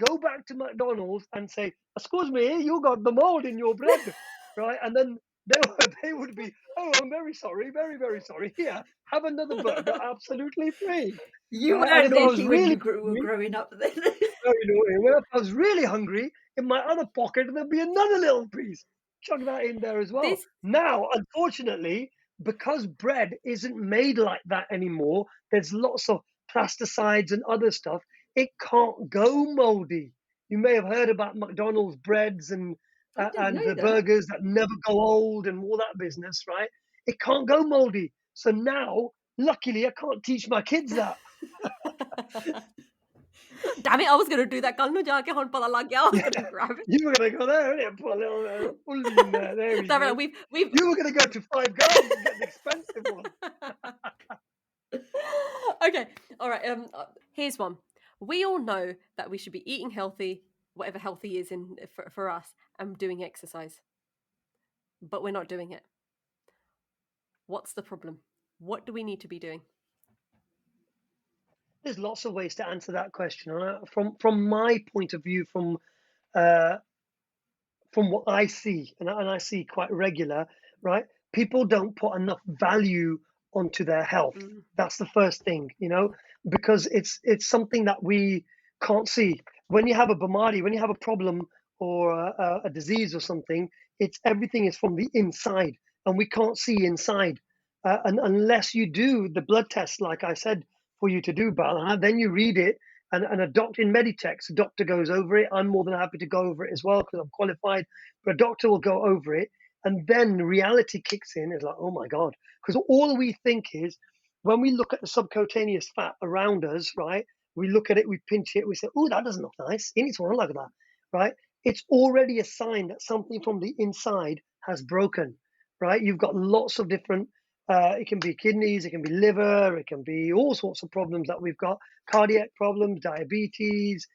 Speaker 3: Go back to McDonald's and say, "Excuse me, you got the mold in your bread," right? And then they would be, "Oh, I'm very sorry, very, very sorry. Here, have another burger, absolutely free."
Speaker 2: You
Speaker 3: Right?
Speaker 2: were
Speaker 3: And if I was
Speaker 2: naughty when
Speaker 3: really
Speaker 2: you were growing up then.
Speaker 3: very naughty, well, if I was really hungry, in my other pocket there'd be another little piece. Chuck that in there as well.
Speaker 1: This
Speaker 3: Now, unfortunately, because bread isn't made like that anymore, there's lots of plasticides and other stuff. It can't go moldy. You may have heard about McDonald's breads and
Speaker 2: I didn't know
Speaker 3: the
Speaker 2: that.
Speaker 3: burgers that never go old and all that business, right? It can't go moldy. So now, luckily, I can't teach my kids that.
Speaker 1: Damn it, I was going to do that. Kal nu jaake hun pata lag gaya. I was going to grab it.
Speaker 3: You were going to go there, weren't you? Put a little pulley in there. There we
Speaker 1: Damn
Speaker 3: go.
Speaker 1: it, we've
Speaker 3: You were going to go to Five Guys and get the expensive one.
Speaker 1: Okay, all right. Here's one. We all know that we should be eating healthy, whatever healthy is for us, and doing exercise, but we're not doing it. What's the problem? What do we need to be doing?
Speaker 3: There's lots of ways to answer that question. From my point of view, uh, from what I see, and I see quite regular, right? People don't put enough value onto their health.
Speaker 1: Mm.
Speaker 3: That's the first thing, because it's something that we can't see. When you have a bamari, when you have a problem or a disease or something, it's everything is from the inside, and we can't see inside. And unless you do the blood test, like I said, for you to do, Bal, then you read it, and a doctor in Meditex, a doctor goes over it. I'm more than happy to go over it as well because I'm qualified. But a doctor will go over it, and then reality kicks in. It's like, oh my God, because all we think is when we look at the subcutaneous fat around us, right? We look at it, we pinch it, we say, oh, that doesn't look nice. It needs to look like that, right? It's already a sign that something from the inside has broken, right? You've got lots of different. It can be kidneys, it can be liver, it can be all sorts of problems that we've got, cardiac problems, diabetes,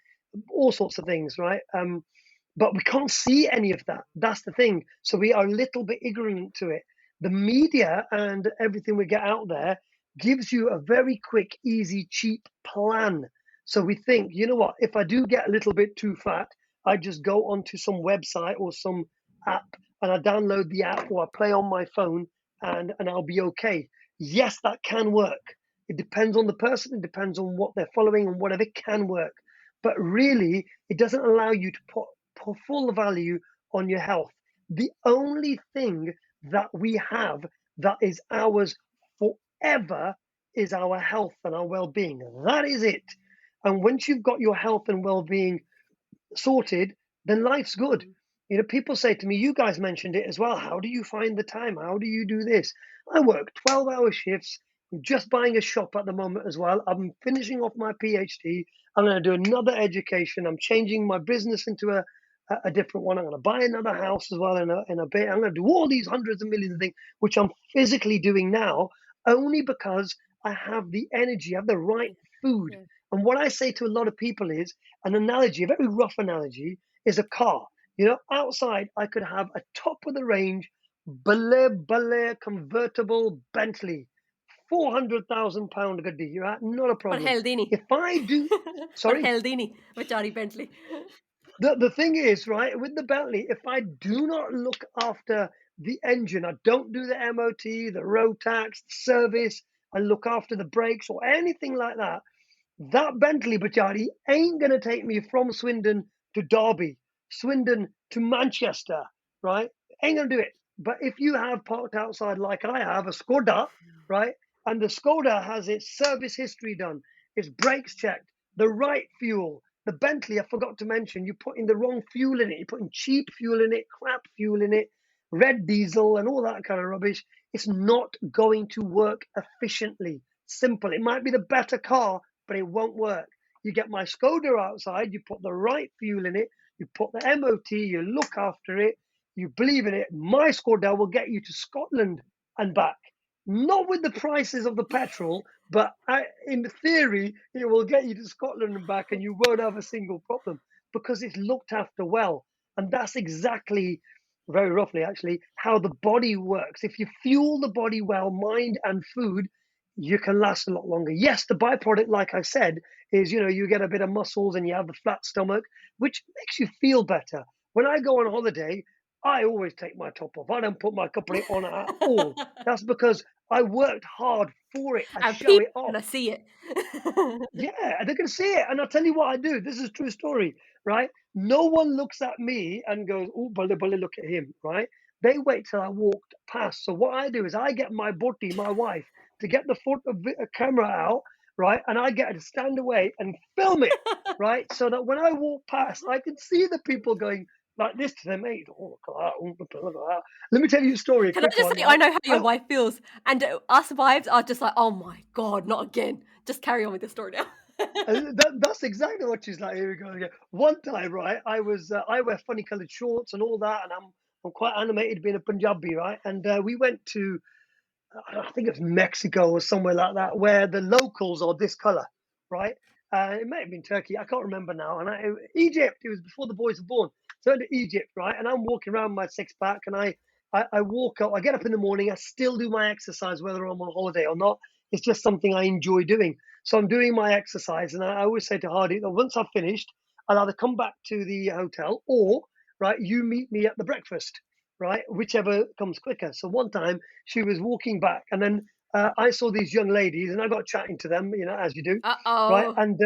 Speaker 3: all sorts of things, right? But we can't see any of that. That's the thing. So we are a little bit ignorant to it. The media and everything we get out there gives you a very quick, easy, cheap plan. So we think, you know what, if I do get a little bit too fat, I just go onto some website or some app and I download the app or I play on my phone and I'll be okay. Yes, that can work. It depends on the person, it depends on what they're following and whatever can work. But really, it doesn't allow you to put full value on your health. The only thing that we have that is ours forever is our health and our well-being. That is it. And once you've got your health and well-being sorted, then life's good. People say to me, you guys mentioned it as well. How do you find the time? How do you do this? I work 12-hour shifts. I'm just buying a shop at the moment as well. I'm finishing off my PhD. I'm going to do another education. I'm changing my business into a different one. I'm going to buy another house as well in a bit. I'm going to do all these hundreds of millions of things, which I'm physically doing now, only because I have the energy, I have the right food.
Speaker 1: Yeah.
Speaker 3: And what I say to a lot of people is an analogy, a very rough analogy, is a car. Outside I could have a top of the range, Bale convertible Bentley, £400,000 gaddi, right? Not a
Speaker 1: But
Speaker 3: problem.
Speaker 1: healthy nahi.
Speaker 3: If I do,
Speaker 1: But
Speaker 3: sorry.
Speaker 1: healthy nahi, Vichari Bentley.
Speaker 3: The thing is, right, with the Bentley, if I do not look after the engine, I don't do the MOT, the road tax, the service, I look after the brakes or anything like that, that Bentley Bajari ain't going to take me from Swindon to Derby, Swindon to Manchester, right? Ain't going to do it. But if you have parked outside like I have, a Skoda, right? And the Skoda has its service history done, its brakes checked, the right fuel. The Bentley, I forgot to mention, you're putting the wrong fuel in it. You're putting cheap fuel in it, crap fuel in it, red diesel and all that kind of rubbish. It's not going to work efficiently. Simple. It might be the better car, but it won't work. You get my Skoda outside, you put the right fuel in it, you put the MOT, you look after it, you believe in it. My Skoda will get you to Scotland and back. Not with the prices of the petrol, but in theory, it will get you to Scotland and back and you won't have a single problem because it's looked after well. And that's exactly, very roughly actually, how the body works. If you fuel the body well, mind and food, you can last a lot longer. Yes, the byproduct, like I said, is, you get a bit of muscles and you have the flat stomach, which makes you feel better. When I go on holiday, I always take my top off. I don't put my kapri on at all. That's because I worked hard for it. I
Speaker 1: And
Speaker 3: show
Speaker 1: people
Speaker 3: it off.
Speaker 1: gonna see it.
Speaker 3: Yeah, they're going to see it. And I'll tell you what I do. This is a true story, right? No one looks at me and goes, oh, bully, look at him, right? They wait till I walked past. So what I do is I get my boti, my wife, to get the camera out, right? And I get her to stand away and film it, right? So that when I walk past, I can see the people going like this to their mate. Oh, look at that. Oh, look at that. Let me tell you a story, a
Speaker 1: Can I
Speaker 3: quick
Speaker 1: just
Speaker 3: one,
Speaker 1: say, I
Speaker 3: right?
Speaker 1: know how your wife feels. And us wives are just like, oh my God, not again. Just carry on with the story now.
Speaker 3: That's exactly what she's like. Here we go again. One time, right? I wear funny coloured shorts and all that, and I'm quite animated being a Punjabi, right? And we went to I think it's Mexico or somewhere like that, where the locals are this color, right? It may have been Turkey, I can't remember now. And Egypt, it was before the boys were born. So into Egypt, right? And I'm walking around my six pack, and I walk up. I get up in the morning. I still do my exercise, whether I'm on holiday or not. It's just something I enjoy doing. So I'm doing my exercise, and I always say to Hardy that once I've finished, I'll either come back to the hotel or right, you meet me at the breakfast, right? Whichever comes quicker. So one time she was walking back, and then I saw these young ladies, and I got chatting to them, as you do, right?
Speaker 1: Uh-oh.
Speaker 3: And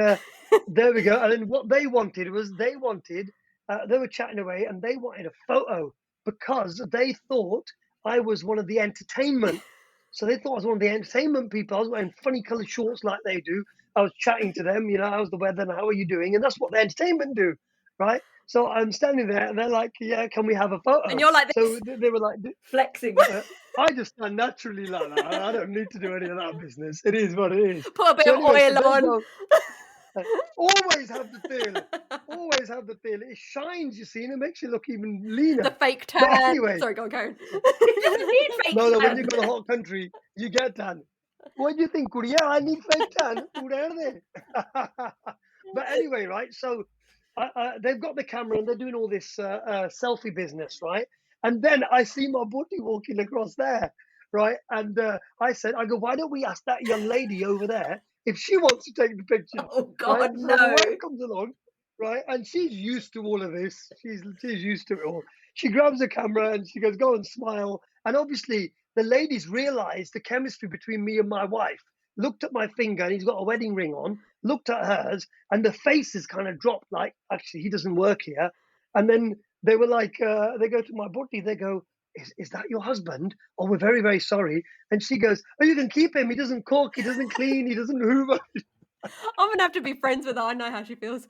Speaker 3: there we go. And then what they wanted was they were chatting away, and they wanted a photo because they thought I was one of the entertainment. So they thought I was one of the entertainment people. I was wearing funny colored shorts like they do. I was chatting to them, how's the weather and how are you doing? And that's what the entertainment do, right? So I'm standing there, and they're like, yeah, can we have a
Speaker 1: And
Speaker 3: photo?
Speaker 1: you're like
Speaker 3: So
Speaker 1: this.
Speaker 3: they were like,
Speaker 2: Flexing.
Speaker 3: I just stand naturally like that. I don't need to do any of that business. It is what it is.
Speaker 1: Put a bit
Speaker 3: So
Speaker 1: of
Speaker 3: anyway, so
Speaker 1: oil
Speaker 3: they
Speaker 1: on.
Speaker 3: go, uh, always have the feel. Always have the feel. It shines, you see, and it makes you look even
Speaker 1: The
Speaker 3: leaner.
Speaker 1: fake
Speaker 3: But
Speaker 1: tan.
Speaker 3: anyway,
Speaker 1: Sorry, go on, Karen. He doesn't need fake
Speaker 3: no, when you
Speaker 1: tan.
Speaker 3: go to a hot country, you get tan. What do you think, Korea? I need fake tan. But anyway, right? So they've got the camera and they're doing all this selfie business, right? And then I see my buddy walking across there, right? And I go, why don't we ask that young lady over there if she wants to take the picture,
Speaker 1: Oh
Speaker 3: right?
Speaker 1: God,
Speaker 3: So my
Speaker 1: no.
Speaker 3: wife comes along, right? And she's used to all of this. She's used to it all. She grabs the camera and she goes, go and smile. And obviously, the ladies realized the chemistry between me and my wife. Looked at my finger, and he's got a wedding ring on. Looked at hers, and the faces kind of dropped. Like, actually, he doesn't work here. And then they were like, they go to my buddy. They go, is that your husband? Oh, we're very, very sorry. And she goes, oh, you can keep him. He doesn't cook. He doesn't clean. He doesn't hoover.
Speaker 1: I'm gonna have to be friends with her. I know how she feels.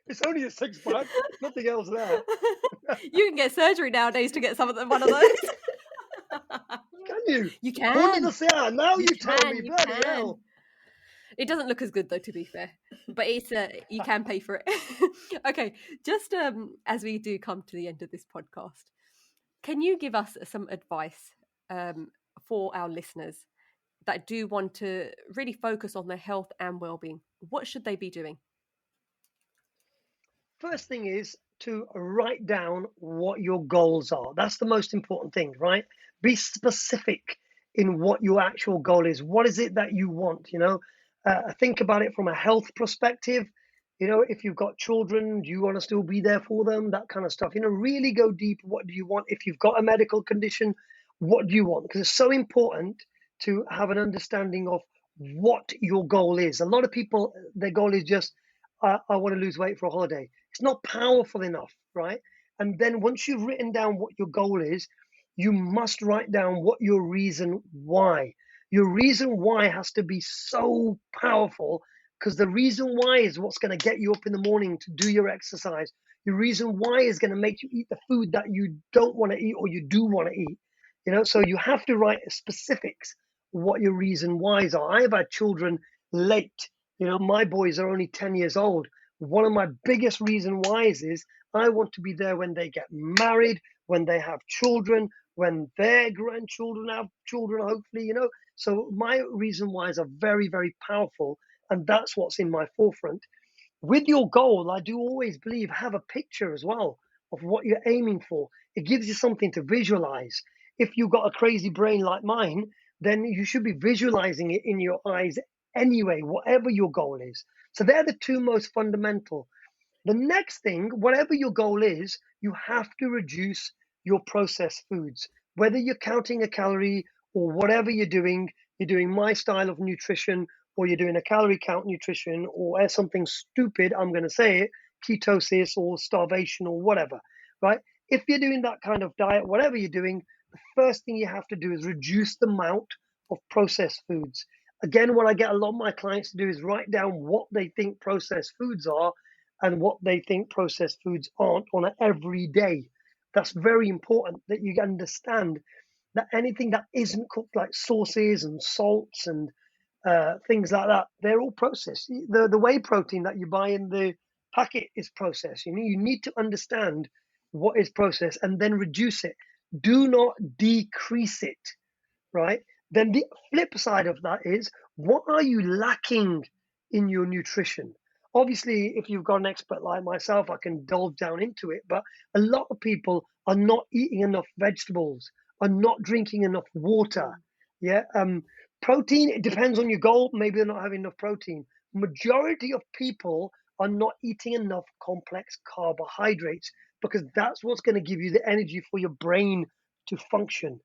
Speaker 3: It's only a six pack. Nothing else there.
Speaker 1: You can get surgery nowadays to get one of those.
Speaker 3: Can you?
Speaker 1: You
Speaker 3: What did I
Speaker 1: can.
Speaker 3: say? Now you tell me.
Speaker 1: You
Speaker 3: Bloody
Speaker 1: can.
Speaker 3: hell.
Speaker 1: It doesn't look as good though, to be fair, but it's you can pay for it. Okay, just as we do come to the end of this podcast, can you give us some advice for our listeners that do want to really focus on their health and well-being? What should they be doing?
Speaker 3: First thing is to write down what your goals are. That's the most important thing, right? Be specific in what your actual goal is. What is it that you want? Think about it from a health perspective. If you've got children, do you want to still be there for them? That kind of stuff. Really go deep. What do you want? If you've got a medical condition, what do you want? Because it's so important to have an understanding of what your goal is. A lot of people, their goal is just, I want to lose weight for a holiday. It's not powerful enough, right? And then once you've written down what your goal is, you must write down what your reason why. Your reason why has to be so powerful because the reason why is what's going to get you up in the morning to do your exercise. Your reason why is going to make you eat the food that you don't want to eat or you do want to eat. So you have to write specifics what your reason whys are. I have had children late. My boys are only 10 years old. One of my biggest reason whys is I want to be there when they get married, when they have children, when their grandchildren have children, hopefully. So my reason whys are very, very powerful. And that's what's in my forefront. With your goal, I do always believe have a picture as well of what you're aiming for. It gives you something to visualize. If you've got a crazy brain like mine, then you should be visualizing it in your eyes anyway, whatever your goal is. So they're the two most fundamental. The next thing, whatever your goal is, you have to reduce your processed foods. Whether you're counting a calorie or whatever you're doing my style of nutrition, or you're doing a calorie count nutrition, or something stupid, I'm going to say it, ketosis or starvation or whatever, right? If you're doing that kind of diet, whatever you're doing, the first thing you have to do is reduce the amount of processed foods. Again, what I get a lot of my clients to do is write down what they think processed foods are and what they think processed foods aren't on an everyday. That's very important that you understand that anything that isn't cooked, like sauces and salts and things like that, they're all processed. The whey protein that you buy in the packet is processed. You need to understand what is processed and then reduce it. Do not decrease it, right? Then the flip side of that is, what are you lacking in your nutrition? Obviously, if you've got an expert like myself, I can delve down into it. But a lot of people are not eating enough vegetables, are not drinking enough water. Yeah. Protein, it depends on your goal. Maybe they're not having enough protein. Majority of people are not eating enough complex carbohydrates, because that's what's going to give you the energy for your brain to function.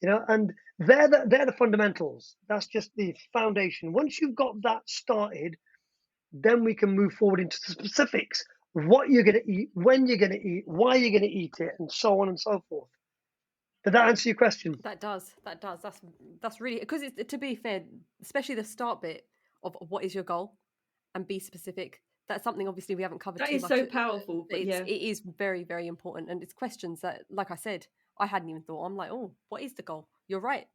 Speaker 3: And they're the fundamentals. That's just the foundation. Once you've got that started, then we can move forward into the specifics: what you're going to eat, when you're going to eat, why you're going to eat it, and so on and so forth. Did that answer your question?
Speaker 1: That does. That's really, because to be fair, especially the start bit of what is your goal and be specific. That's something obviously we haven't covered
Speaker 2: That
Speaker 1: too
Speaker 2: is
Speaker 1: much.
Speaker 2: so powerful, but
Speaker 1: It
Speaker 2: yeah.
Speaker 1: is very, very important, and it's questions that, like I said, I hadn't even thought. I'm like, oh, what is the goal? You're right.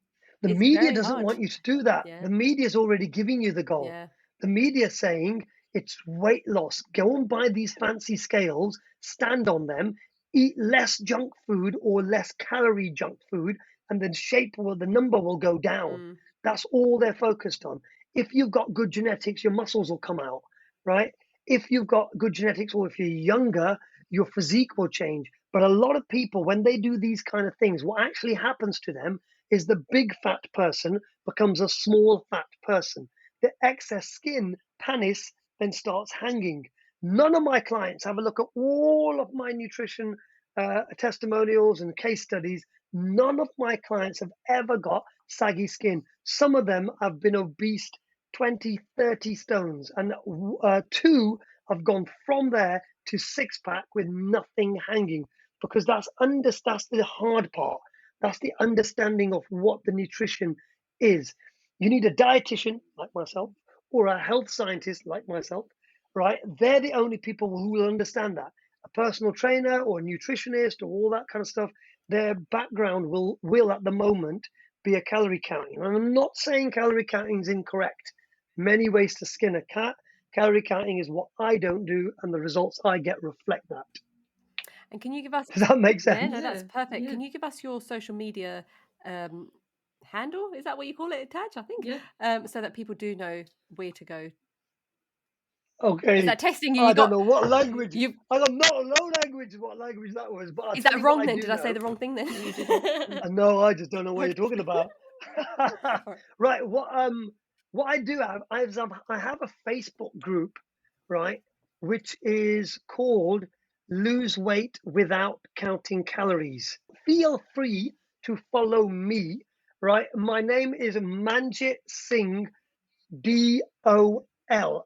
Speaker 3: The
Speaker 1: It's
Speaker 3: media
Speaker 1: very
Speaker 3: doesn't
Speaker 1: hard.
Speaker 3: want you to do that.
Speaker 1: Yeah.
Speaker 3: The media is already giving you the goal.
Speaker 1: Yeah.
Speaker 3: The media saying it's weight loss. Go and buy these fancy scales, stand on them, eat less junk food or less calorie junk food, and then the number will go down. That's all they're focused on. If you've got good genetics, your muscles will come out, right? If you've got good genetics, or if you're younger, your physique will change. But a lot of people, when they do these kind of things, what actually happens to them is the big fat person becomes a small fat person. The excess skin, panis, then starts hanging. None of my clients, have a look at all of my nutrition testimonials and case studies, none of my clients have ever got saggy skin. Some of them have been obese 20, 30 stones, and two have gone from there to six pack with nothing hanging, because that's the hard part. That's the understanding of what the nutrition is. You need a dietitian like myself, or a health scientist like myself, right? They're the only people who will understand that. A personal trainer or a nutritionist or all that kind of stuff, their background will at the moment be a calorie counting. And I'm not saying calorie counting is incorrect. Many ways to skin a cat. Calorie counting is what I don't do, and the results I get reflect that.
Speaker 1: And can you give us?
Speaker 3: Does that make sense?
Speaker 1: Yeah, no, that's
Speaker 2: Yeah,
Speaker 1: perfect.
Speaker 2: yeah.
Speaker 1: Can you give us your social media handle? Is that what you call it, Taj? I think.
Speaker 2: Yeah.
Speaker 1: So that people do know where to go.
Speaker 3: Okay.
Speaker 1: Is that testing you?
Speaker 3: I
Speaker 1: You
Speaker 3: don't
Speaker 1: got
Speaker 3: know what language.
Speaker 1: you.
Speaker 3: I don't know no language what language that was, but I'll
Speaker 1: Is
Speaker 3: tell
Speaker 1: that
Speaker 3: you what
Speaker 1: wrong
Speaker 3: I
Speaker 1: then?
Speaker 3: do
Speaker 1: Did I say
Speaker 3: know.
Speaker 1: the wrong thing then?
Speaker 2: You didn't.
Speaker 3: No, I just don't know what you're
Speaker 1: Okay.
Speaker 3: talking about. Right. What I do have, I have a Facebook group, right, which is called Lose Weight Without Counting Calories. Feel free to follow me, right? My name is Manjit Singh, DOL.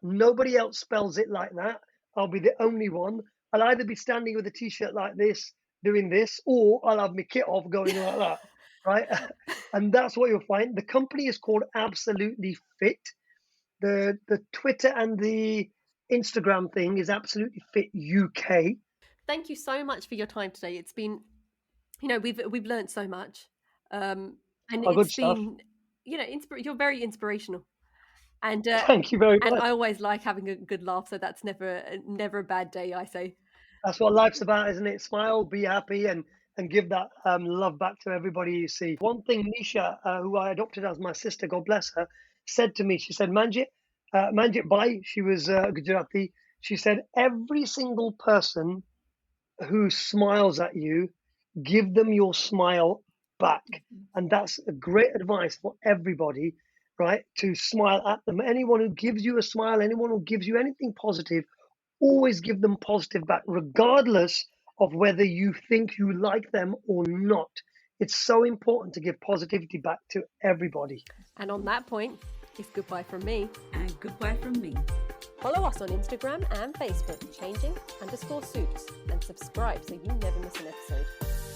Speaker 3: Nobody else spells it like that. I'll be the only one. I'll either be standing with a t-shirt like this, doing this, or I'll have my kit off going like that, right? And that's what you'll find. The company is called Absolutely Fit. The Twitter and the Instagram thing is Absolutely Fit UK.
Speaker 1: Thank you so much for your time today. It's been, we've learned so much, and
Speaker 3: Oh, good
Speaker 1: it's
Speaker 3: stuff.
Speaker 1: been, you're very inspirational, and
Speaker 3: Thank you very
Speaker 1: and
Speaker 3: much.
Speaker 1: I always like having a good laugh. So that's never a bad day, I say.
Speaker 3: That's what life's about, isn't it? Smile, be happy, and give that love back to everybody you see. One thing Nisha, who I adopted as my sister, God bless her, said to me, she said, Manjit Bai, she was Gujarati, she said, every single person who smiles at you, give them your smile back. And that's a great advice for everybody, right? To smile at them. Anyone who gives you a smile, anyone who gives you anything positive, always give them positive back, regardless of whether you think you like them or not. It's so important to give positivity back to everybody.
Speaker 1: And on that point, it's goodbye from me.
Speaker 2: And goodbye from me.
Speaker 1: Follow us on Instagram and Facebook, changing_suits, and subscribe so you never miss an episode.